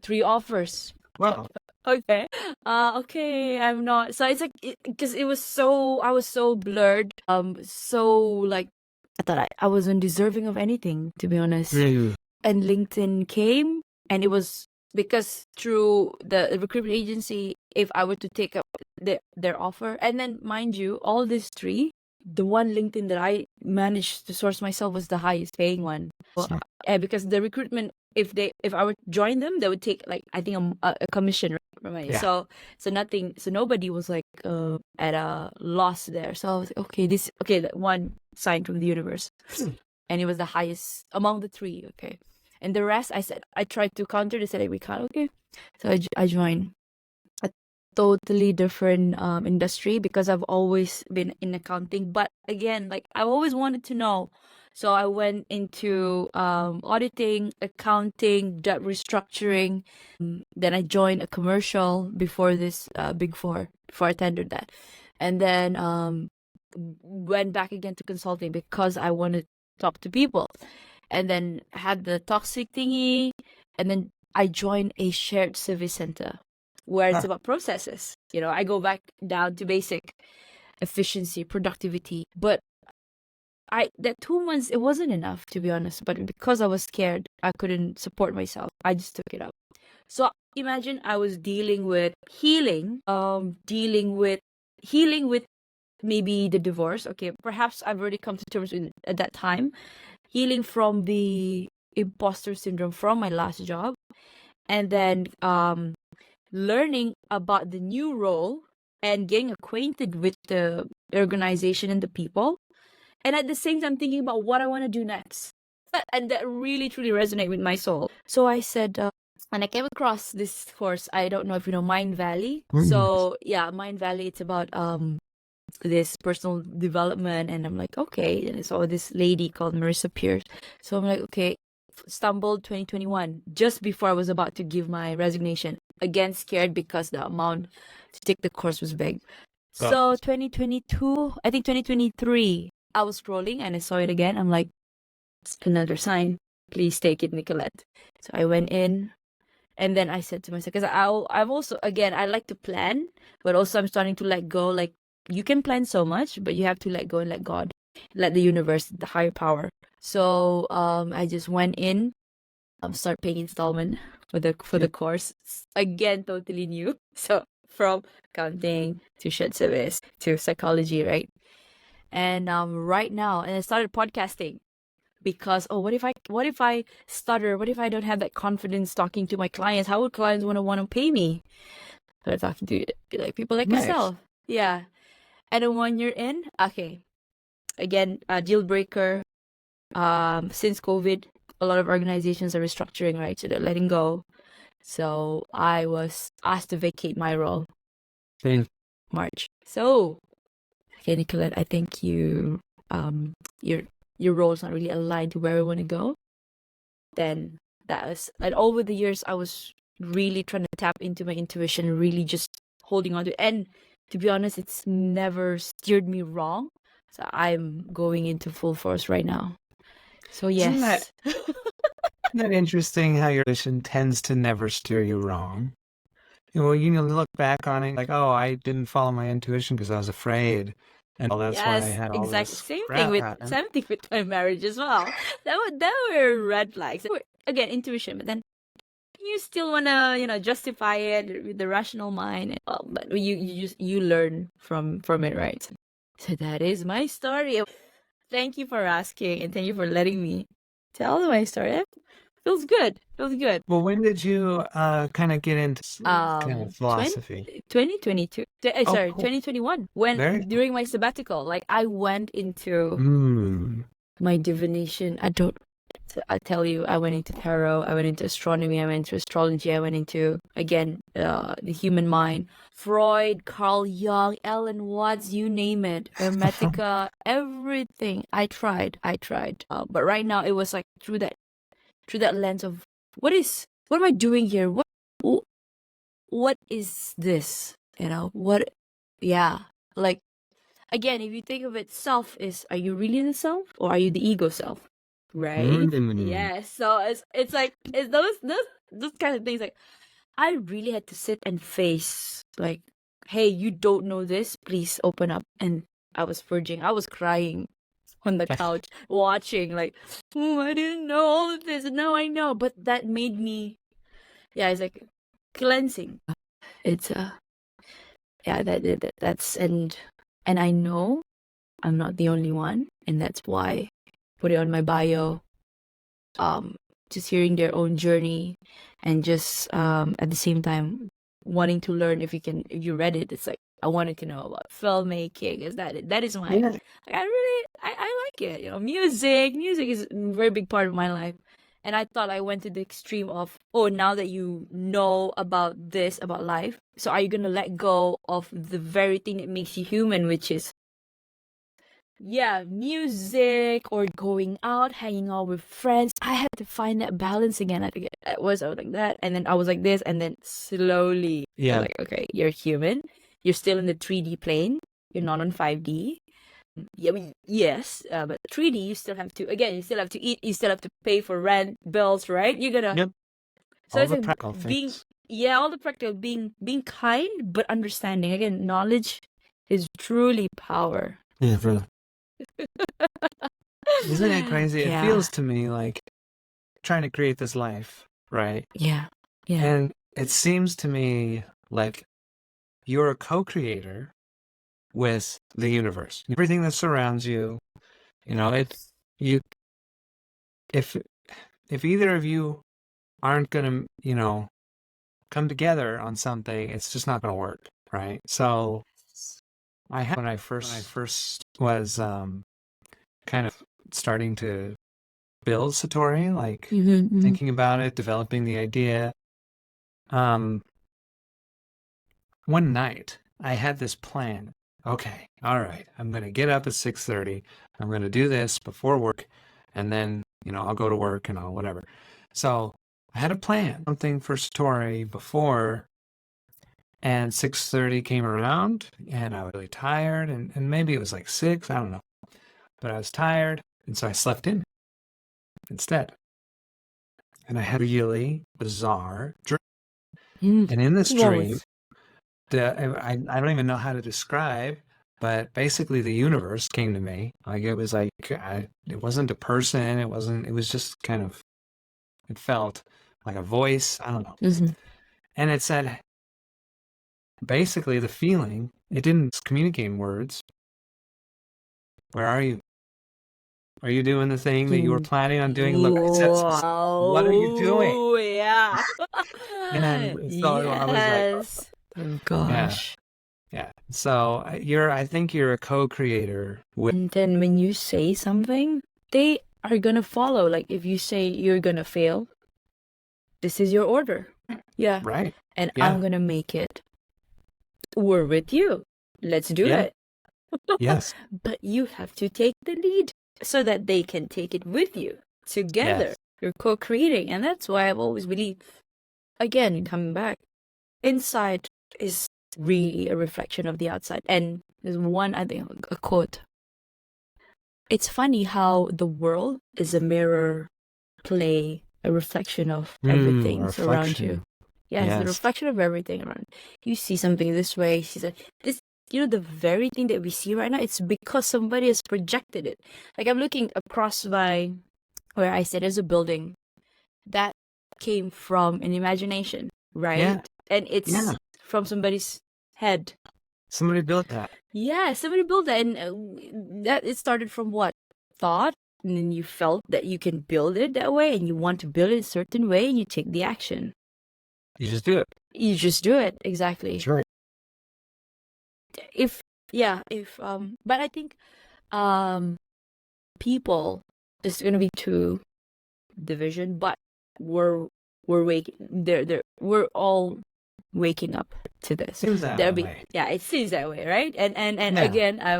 3 offers. Wow. Okay. Okay, I'm not. So it's like, because I was so blurred. So like I thought I wasn't deserving of anything, to be honest. Mm. And LinkedIn came, and it was because through the recruitment agency, if I were to take up their offer, and then mind you, all these three, the one LinkedIn that I managed to source myself was the highest paying one. Smart. Because the recruitment, if I were to join them, they would take like I think a commission from me. Yeah. So nothing, so nobody was like at a loss there. So I was like, okay, that one sign from the universe, and it was the highest among the three. Okay. And the rest, I tried to counter. They said, like, we can't. Okay. So I joined a totally different industry because I've always been in accounting. But again, like I always wanted to know. So I went into auditing, accounting, debt restructuring. Then I joined a commercial before this Big Four, before I tendered that. And then went back again to consulting because I wanted to talk to people. And then had the toxic thingy, and then I joined a shared service center where it's about processes. I go back down to basic efficiency, productivity. But that 2 months, it wasn't enough, to be honest. But because I was scared, I couldn't support myself. I just took it up. So imagine I was dealing with healing, dealing with maybe the divorce. Okay, perhaps I've already come to terms with at that time. Healing from the imposter syndrome from my last job, and then learning about the new role and getting acquainted with the organization and the people, and at the same time thinking about what I want to do next. And that really truly resonated with my soul. So I said, and I came across this course. I don't know if you know Mind Valley. So yeah, Mind Valley. It's about this personal development, and I'm like, okay. And I saw this lady called Marissa Pierce. So I'm like, okay. Stumbled 2021, just before I was about to give my resignation. Again, scared because the amount to take the course was big. So 2022, I think 2023, I was scrolling and I saw it again. I'm like, it's another sign. Please take it, Nicolette. So I went in, and then I said to myself, because I've also, again, I like to plan, but also I'm starting to let go. Like, you can plan so much, but you have to let go and let God, let the universe, the higher power. So I just went in, start paying installment for the course. Again, totally new. So from accounting to shared service to psychology, right? And right now, and I started podcasting because what if I stutter? What if I don't have that confidence talking to my clients? How would clients want to pay me? So I'm talking to like people like yourself. Yeah. And then 1 year in, okay. Again, a deal breaker. Since COVID, a lot of organizations are restructuring, right? So they're letting go. So I was asked to vacate my role. March. So, okay, Nicolette, I think your role is not really aligned to where we want to go. Then that was, and over the years, I was really trying to tap into my intuition, really just holding on to it. And to be honest, it's never steered me wrong. So I'm going into full force right now. So yes. Isn't that interesting how your intuition tends to never steer you wrong? Well, you look back on it like, oh, I didn't follow my intuition because I was afraid. And that's why I had all exactly. this Same crap thing happen. with my marriage as well. That were red flags. Again, intuition, but then you still wanna justify it with the rational mind. But you learn from it, right? So that is my story. Thank you for asking, and thank you for letting me tell my story. Feels good. Well, when did you kind of get into kind of philosophy? 2022. Sorry, cool. 2021. During my sabbatical, like I went into my divination. I tell you, I went into tarot, I went into astronomy, I went into astrology, I went into, again, the human mind. Freud, Carl Jung, Ellen Watts, you name it, Hermetica, everything. I tried. But right now, it was like through that lens of what am I doing here? What is this? Like, again, if you think of it, self is, are you really the self or are you the ego self? Right? Yes. So it's like, it's those kind of things. Like, I really had to sit and face, like, hey, you don't know this, please open up. And I was purging, I was crying on the couch watching, like, oh, I didn't know all of this, and now I know. But that made me, yeah, it's like cleansing. It's that's and I know I'm not the only one, and that's why I put it on my bio. Just hearing their own journey, and just at the same time wanting to learn. If you read it, it's like I wanted to know about filmmaking. Is that is my like, I like it. Music is a very big part of my life. And I thought I went to the extreme of, oh, now that you know about this about life, so are you gonna let go of the very thing that makes you human, which is music or going out, hanging out with friends. I had to find that balance again. I think I was like that, and then I was like this, and then slowly, like, okay, you're human. You're still in the 3D plane. You're not on 5D. Yeah, yes, but 3D, you still have to. Again, you still have to eat. You still have to pay for rent, bills, right? You're gonna. Yep. So all it's the like practical being, things. all the practical, being kind but understanding. Again, knowledge is truly power. Yeah, really. Isn't it crazy? It feels to me like trying to create this life, right? Yeah. And it seems to me like you're a co-creator with the universe. Everything that surrounds you, it's you. If either of you aren't gonna, come together on something, it's just not gonna work, right? So when I first was kind of starting to build Satori, like thinking about it, developing the idea. One night I had this plan. Okay, all right, I'm going to get up at 6:30. I'm going to do this before work, and then, I'll go to work and I'll whatever. So I had a plan, something for Satori before, and 6:30 came around, and I was really tired, and maybe it was like 6, I don't know. But I was tired, and so I slept in instead. And I had a really bizarre dream. And in this dream, I don't even know how to describe, but basically the universe came to me. Like it was like, it wasn't a person. It was just kind of, it felt like a voice. I don't know. And it said, basically the feeling, it didn't communicate in words. Where are you? Are you doing the thing that you were planning on doing? Look, it says, what are you doing? Oh, yeah. And so I was like, oh gosh. Yeah. So I think you're a co-creator with. And then when you say something, they are gonna follow. Like if you say you're gonna fail, this is your order. Yeah. Right. And I'm gonna make it. We're with you. Let's do it. Yes. But you have to take the lead so that they can take it with you together. Yes. You're co-creating, and that's why I've always believed. Again, coming back, inside is really a reflection of the outside. And there's one, I think, a quote. It's funny how the world is a mirror play, a reflection of everything around you. Yes, the reflection of everything around. You see something this way, she said, this, the very thing that we see right now, it's because somebody has projected it. Like I'm looking across by where I said there's a building that came from an imagination, right? Yeah. And it's from somebody's head. Somebody built that. Yeah, somebody built that, and that it started from what? Thought, and then you felt that you can build it that way, and you want to build it a certain way, and you take the action. You just do it. You just do it, exactly. That's right. But I think, people, there's gonna be two division, but we're all waking up to this. Seems that way. Yeah, it seems that way, right? And again, I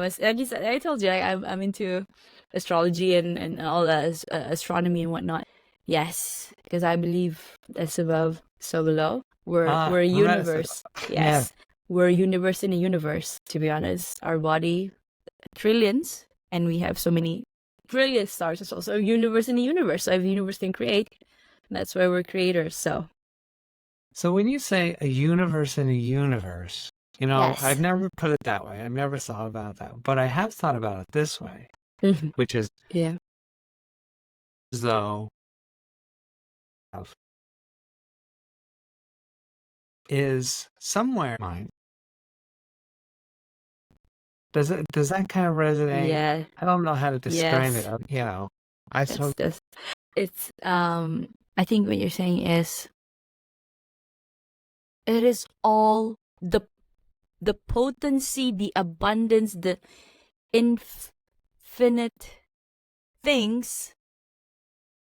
told you, like, I'm into astrology and all that, astronomy and whatnot. Yes, because I believe that's above, so below. We're a universe. Yes, we're a universe in a universe. To be honest, our body, trillions, and we have so many trillion stars as well. So a universe in a universe. So if a universe can create, that's why we're creators. So when you say a universe in a universe, I've never put it that way. I've never thought about that. But I have thought about it this way. which is Yeah. as though is somewhere in mind. Does that kind of resonate? Yeah. I don't know how to describe Yes. it. You know, I so It's I think what you're saying is it is all the potency, the abundance, the infinite things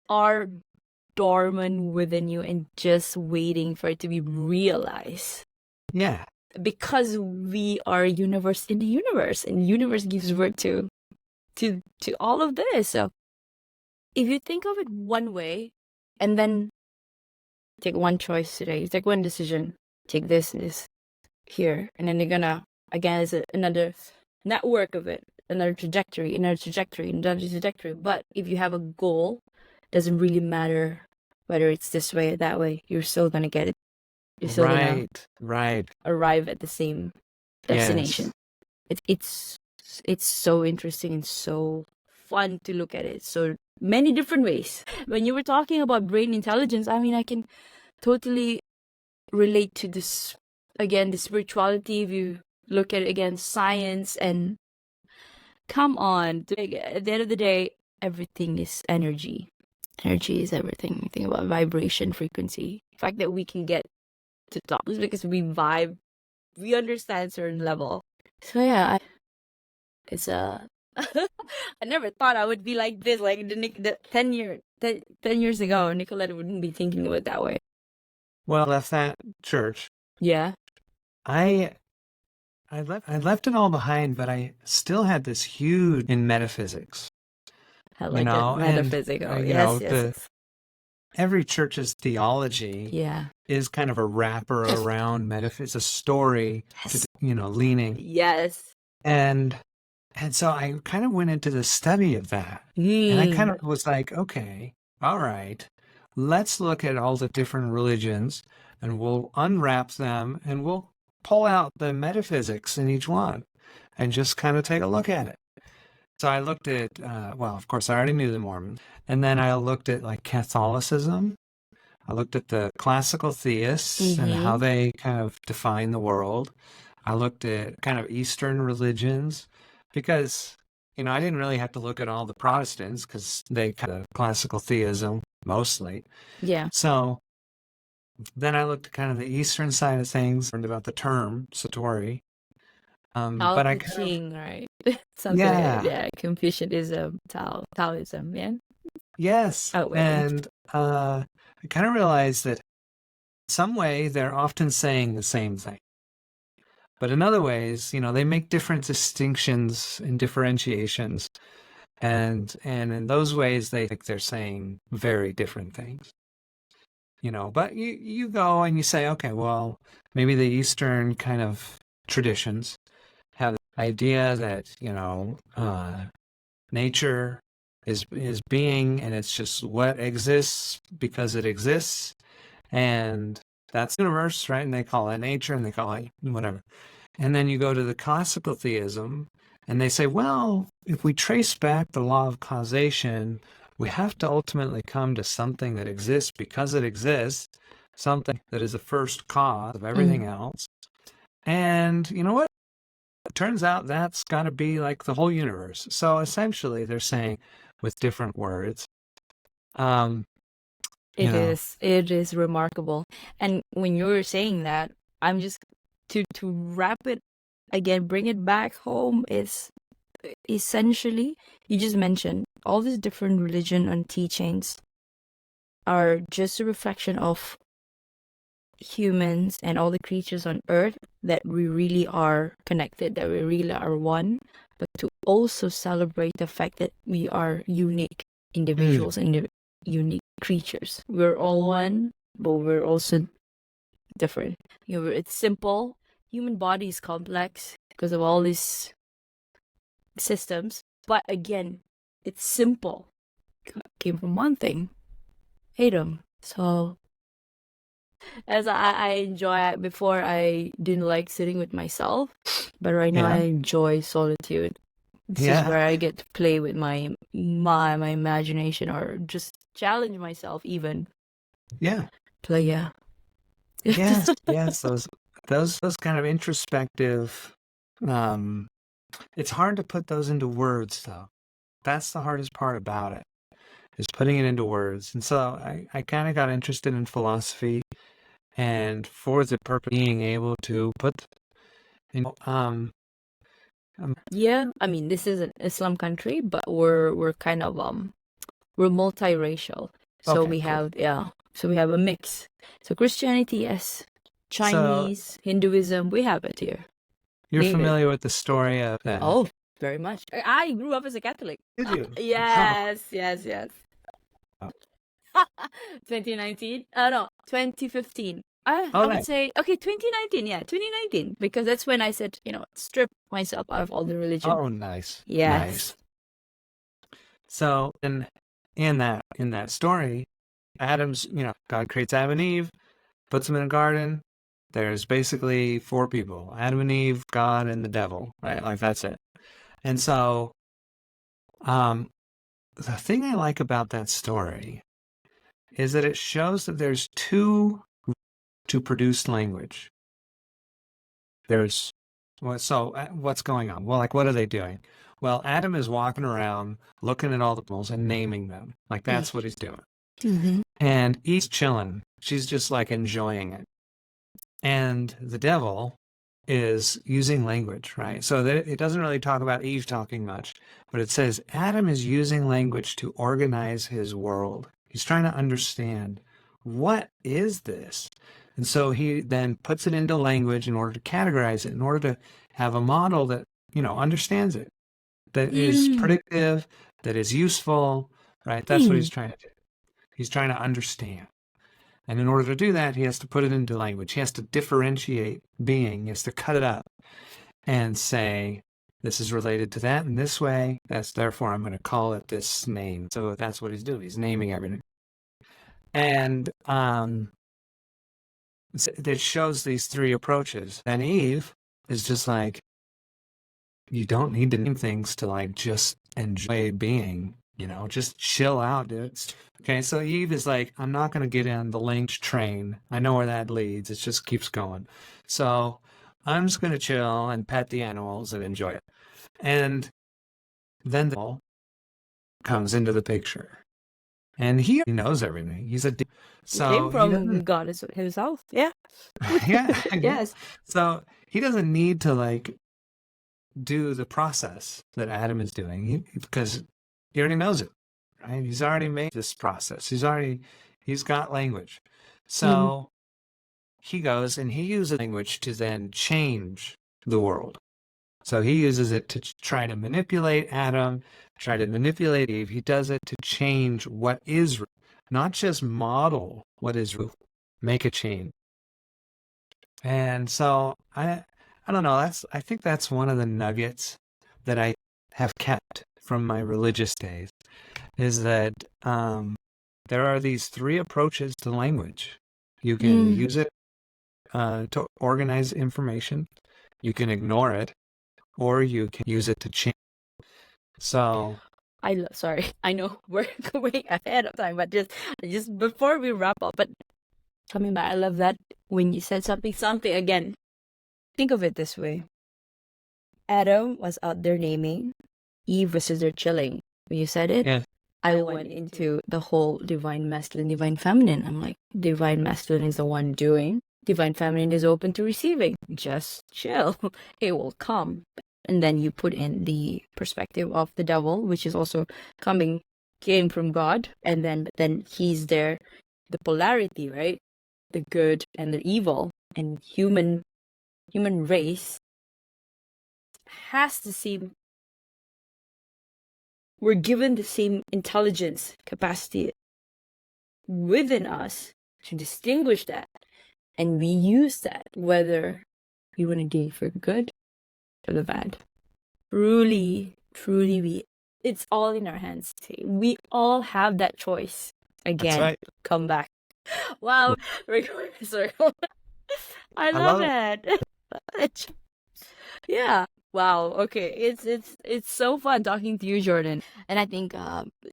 are dormant within you and just waiting for it to be realized. yeah, Because we are universe in the universe, and the universe gives birth to all of this. So if you think of it one way, and then take one choice today, you take one decision, take this here, and then you're gonna again it's another network of it, another trajectory, another trajectory, another trajectory. But if you have a goal, doesn't really matter whether it's this way or that way. You're still gonna get it. You're still gonna right. arrive at the same destination. Yes. It's so interesting and so fun to look at it. So many different ways. When you were talking about brain intelligence, I mean, I can totally relate to this again, the spirituality. If you look at it again, science, and come on, at the end of the day, everything is energy. Energy is everything. You think about vibration, frequency. The fact that we can get to talk is because we vibe, we understand a certain level. So yeah, it's a. I never thought I would be like this. Like the 10 years ago, Nicolette wouldn't be thinking of it that way. Well, left that church. Yeah. I left it all behind, but I still had this huge in metaphysics. I like it. Metaphysical. And, Yes. Every church's theology is kind of a wrapper around metaphysics, a story, leaning. Yes. And so I kind of went into the study of that. And I kind of was like, okay, all right, let's look at all the different religions and we'll unwrap them and we'll pull out the metaphysics in each one and just kind of take a look at it. So I looked at, well, of course, I already knew the Mormons. And then I looked at like Catholicism. I looked at the classical theists and how they kind of define the world. I looked at kind of Eastern religions because, I didn't really have to look at all the Protestants because they kind of classical theism mostly. Yeah. So then I looked at kind of the Eastern side of things, learned about the term Satori. But I kind right? Something Confucianism, Taoism, yeah. Yes. Oh, wait. And I kind of realized that in some way they're often saying the same thing. But in other ways, they make different distinctions and differentiations. And in those ways, they think they're saying very different things. But you go and you say, okay, well, maybe the Eastern kind of traditions have the idea that, nature is being, and it's just what exists because it exists. And that's the universe, right? And they call it nature and they call it whatever. And then you go to the classical theism and they say, well, if we trace back the law of causation, we have to ultimately come to something that exists because it exists, something that is the first cause of everything else. And you know what? It turns out that's got to be like the whole universe. So essentially they're saying with different words. It is remarkable. And when you were saying that, I'm just to wrap it again, bring it back home, is essentially, you just mentioned all these different religion and teachings are just a reflection of humans and all the creatures on earth, that we really are connected, that we really are one, but to also celebrate the fact that we are unique individuals and unique creatures. We're all one, but we're also different. It's simple. Human body is complex because of all these systems, but again, it's simple. Came from one thing. Hate them. So as I enjoy, before I didn't like sitting with myself, but right now I enjoy solitude. This is where I get to play with my imagination, or just challenge myself even. Yeah. Play, yeah. Yes, yes, those kind of introspective, it's hard to put those into words though. That's the hardest part about it, is putting it into words. And so I kind of got interested in philosophy, and for the purpose of being able to put, you know, Yeah, I mean, this is an Islam country, but we're kind of we're multiracial. So okay, we cool. have so we have a mix. So Christianity, yes. Chinese, Hinduism, we have it here. You're Name it. familiar with the story of that? Oh, very much. I grew up as a Catholic. Did you? Yes, yes, yes. 2019? No, 2015. I would Nice. say, okay, 2019. Yeah, 2019. Because that's when I said, strip myself out of all the religion. Oh, nice. Yes. Nice. So, in that story, Adam's, God creates Adam and Eve, puts them in a garden. There's basically four people: Adam and Eve, God, and the devil, right? Like, that's it. And so, the thing I like about that story is that it shows that there's two to produce language. There's what's going on? Well, like, what are they doing? Well, Adam is walking around looking at all the animals and naming them. Like, that's what he's doing. Mm-hmm. And Eve's chilling. She's just like enjoying it. And the devil is using language, right? So that it doesn't really talk about Eve talking much, but it says Adam is using language to organize his world. He's trying to understand, what is this? And so he then puts it into language in order to categorize it, in order to have a model that, understands it, that is predictive, that is useful, right? That's what he's trying to do. He's trying to understand. And in order to do that, he has to put it into language. He has to differentiate being. He has to cut it up and say, this is related to that in this way. Therefore, I'm going to call it this name. So that's what he's doing. He's naming everything. And it shows these three approaches. And Eve is just like, you don't need to name things to like just enjoy being, just chill out, dude. Okay, so Eve is like, I'm not going to get in the linked train. I know where that leads. It just keeps going. So I'm just going to chill and pet the animals and enjoy it. And then the devil comes into the picture. And he knows everything. He's a came from God himself. Yeah. Yeah. Yes. So he doesn't need to like do the process that Adam is doing, because he already knows it, right? He's already made this process. He's got language. So he goes and he uses language to then change the world. So he uses it to try to manipulate Adam, try to manipulate Eve. He does it to change what is real, not just model what is real, make a change. And so I don't know. I think that's one of the nuggets that I have kept from my religious days, is that there are these three approaches to language. You can use it to organize information, you can ignore it, or you can use it to change. So sorry, I know we're way ahead of time, but just before we wrap up, but coming back, I love that when you said something again. Think of it this way: Adam was out there naming, Eve was there chilling. When you said it, yeah. I went into the whole divine masculine, divine feminine. I'm like, divine masculine is the one doing, divine feminine is open to receiving. Just chill, it will come. And then you put in the perspective of the devil, which is also came from God, and then he's there, the polarity, right? The good and the evil, and human race has the same. We're given the same intelligence capacity within us to distinguish that, and we use that whether we want to do it for good or the bad. Truly, it's all in our hands. We all have that choice. Again, That's right. Come back. Wow, we're going in a circle. I love it. Yeah. Wow. Okay. It's so fun talking to you, Jordan. And I think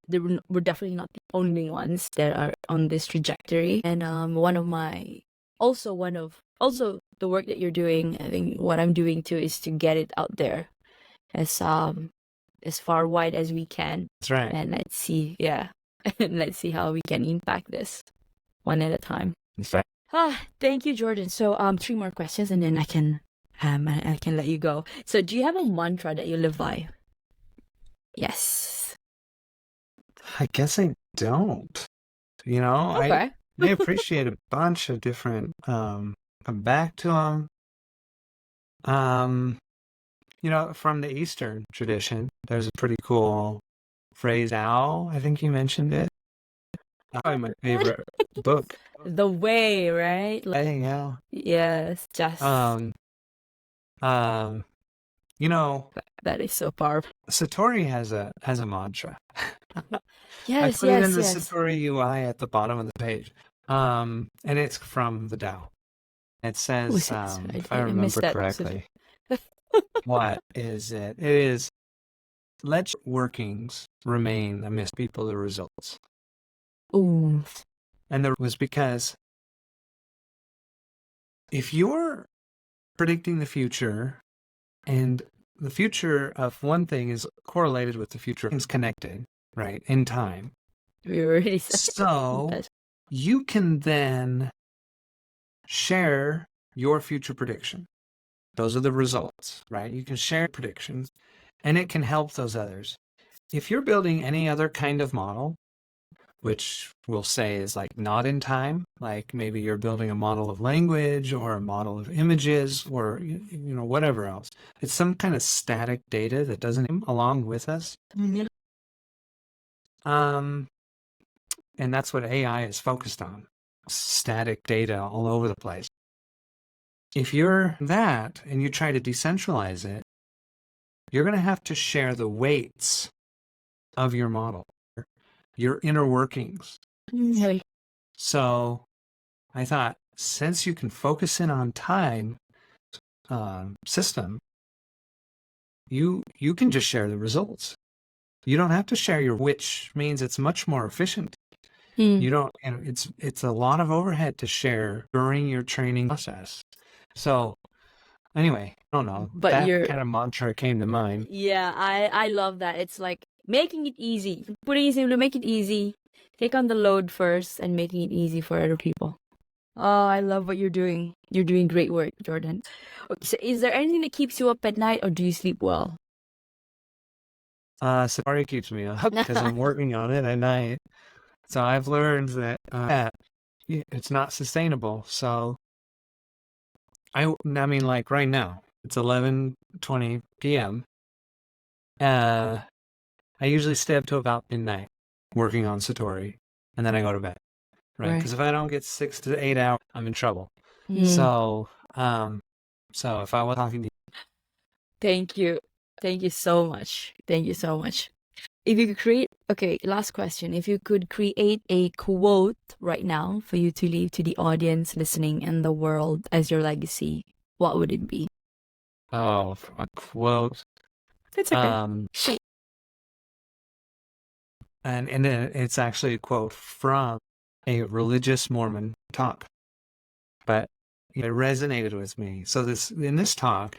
we're definitely not the only ones that are on this trajectory. And also the work that you're doing. I think what I'm doing too is to get it out there as far wide as we can. That's right. And let's see, yeah, and let's see how we can impact this one at a time. That's right. Thank you, Jordan. So three more questions, and then I can let you go. So, do you have a mantra that you live by? Yes. I guess I don't. You know, Okay. I appreciate a bunch of different, come back to them. You know, from the Eastern tradition, there's a pretty cool phrase, Tao. I think you mentioned it. Probably my favorite book. The way, right? Yeah. Yes, just Um, you know, that is so powerful. Satori has a mantra. I Yes, put it in yes, the yes. Satori UI at the bottom of the page. And it's from the Tao. It says, if I missed remember that. correctly, what is it? It is, let your workings remain amidst people the results. Ooh. And there was because if you're predicting the future and the future of one thing is correlated with the future of things connected, right, in time. We already said So that. you can then share your future prediction. Those are the results, right? You can share predictions and it can help those others. If you're building any other kind of model, which we'll say is like not in time, like maybe you're building a model of language or a model of images or, you know, whatever else. It's some kind of static data that doesn't along with us. And that's what AI is focused on, static data all over the place. If you're that and you try to decentralize it, you're going to have to share the weights of your model, your inner workings. So I thought, since you can focus in on time system, you can just share the results. You don't have to share your, which means it's much more efficient. You don't, and it's a lot of overhead to share during your training process. So anyway, I don't know. But that kind of mantra came to mind. Yeah, I love that. It's like making it easy. Putting it to make it easy. Take on the load first and making it easy for other people. Oh, I love what you're doing. You're doing great work, Jordan. Okay, so is there anything that keeps you up at night, or do you sleep well? Safari keeps me up because I'm working on it at night. So I've learned that it's not sustainable. So I mean, like right now, it's 11:20 p.m. I usually stay up to about midnight working on Satori, and then I go to bed. Right? Because if I don't get 6 to 8 hours, I'm in trouble. So, so if I was talking to you, Thank you. Thank you so much. Thank you so much. If you could create, okay, last question. If you could create a quote right now for you to leave to the audience listening and the world as your legacy, what would it be? a quote. It's okay. And it's actually a quote from a religious Mormon talk, but it resonated with me. So in this talk,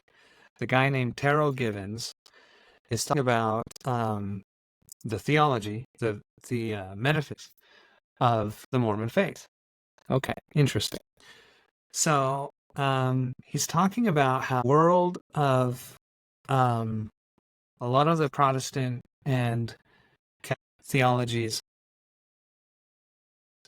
the guy named Terrell Givens is talking about the theology, the metaphysics of the Mormon faith. Okay, interesting. So he's talking about how the world of a lot of the Protestant and Catholic theologies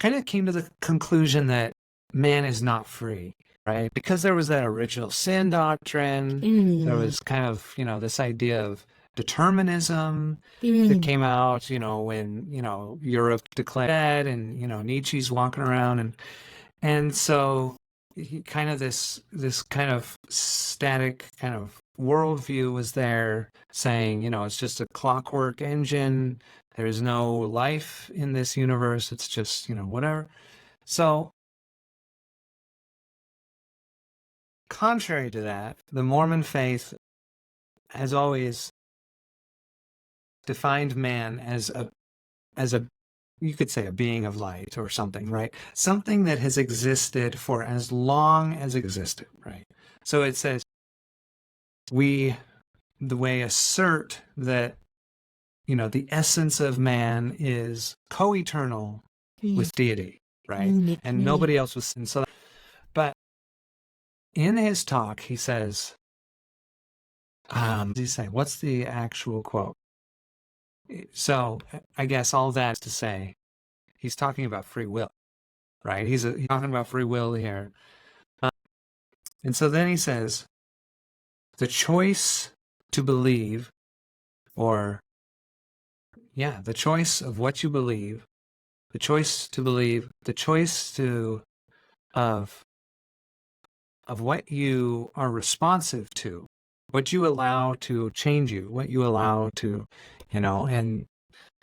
kind of came to the conclusion that man is not free, right? Because there was that original sin doctrine. There was kind of, you know, this idea of determinism that came out, you know, when, you know, Europe declared dead and, you know, Nietzsche's walking around and so kind of this kind of static kind of worldview was there saying, you know, it's just a clockwork engine. There's no life in this universe. It's just, you know, whatever. So contrary to that, the Mormon faith has always defined man as a you could say a being of light or something, right? Something that has existed for as long as existed, right? So it says the way assert that, the essence of man is co-eternal with deity, right? And nobody else was. And so, but in his talk, he says, what does he say? What's the actual quote? So I guess all that is to say, he's talking about free will, right? He's talking about free will here. And so then he says, the choice to believe, the choice of what you believe, the choice to believe, the choice of what you are responsive to, what you allow to change you, what you allow to, and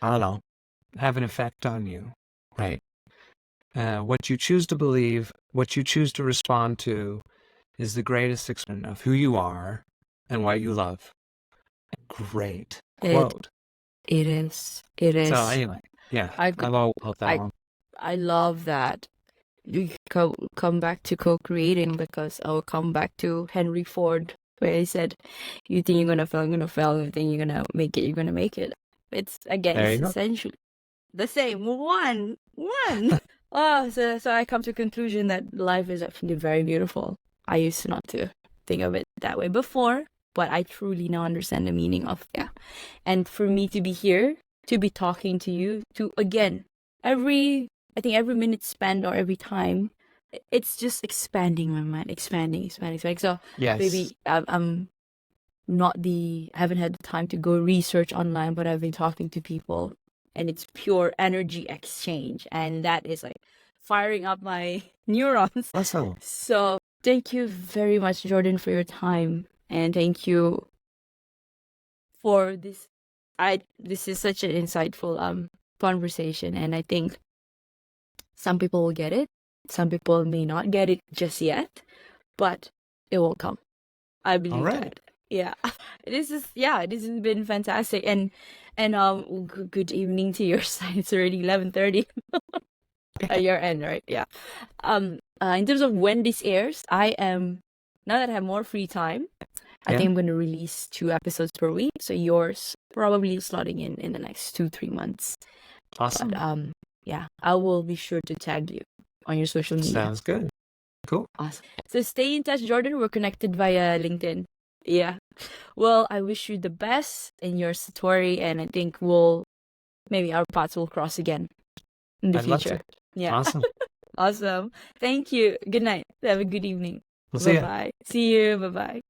I don't know, have an effect on you, right? What you choose to believe, what you choose to respond to is the greatest expression of who you are and what you love. Great quote. It is. It is. So anyway, yeah, I've always held that one. I love that. You come back to co-creating, because I'll come back to Henry Ford, where he said, you think you're going to fail, you're going to fail. You think you're going to make it, you're going to make it. It's, again, it's essentially the same. One. So I come to a conclusion that life is actually very beautiful. I used not to think of it that way before, but I truly now understand the meaning of, And for me to be here, to be talking to you, to, again, every minute spent or every time, it's just expanding my mind, expanding. So yes. Maybe I haven't had the time to go research online, but I've been talking to people, and it's pure energy exchange, and that is like firing up my neurons. Awesome. So thank you very much, Jordan, for your time, and thank you for this. This is such an insightful conversation, and I think some people will get it. Some people may not get it just yet, but it will come. I believe that. Yeah. This has been fantastic. And good evening to your side. It's already 11:30 at your end, right? Yeah. In terms of when this airs, now that I have more free time, I think I'm going to release 2 episodes per week. So yours probably slotting in the next 2-3 months. Awesome. But, I will be sure to tag you on your social media. Sounds good. Cool. Awesome. So stay in touch, Jordan. We're connected via LinkedIn. Yeah. Well, I wish you the best in your Satori, and I think maybe our paths will cross again in the future. Yeah. Awesome. Awesome. Thank you. Good night. Have a good evening. We'll see you. Bye-bye. See you. Bye-bye.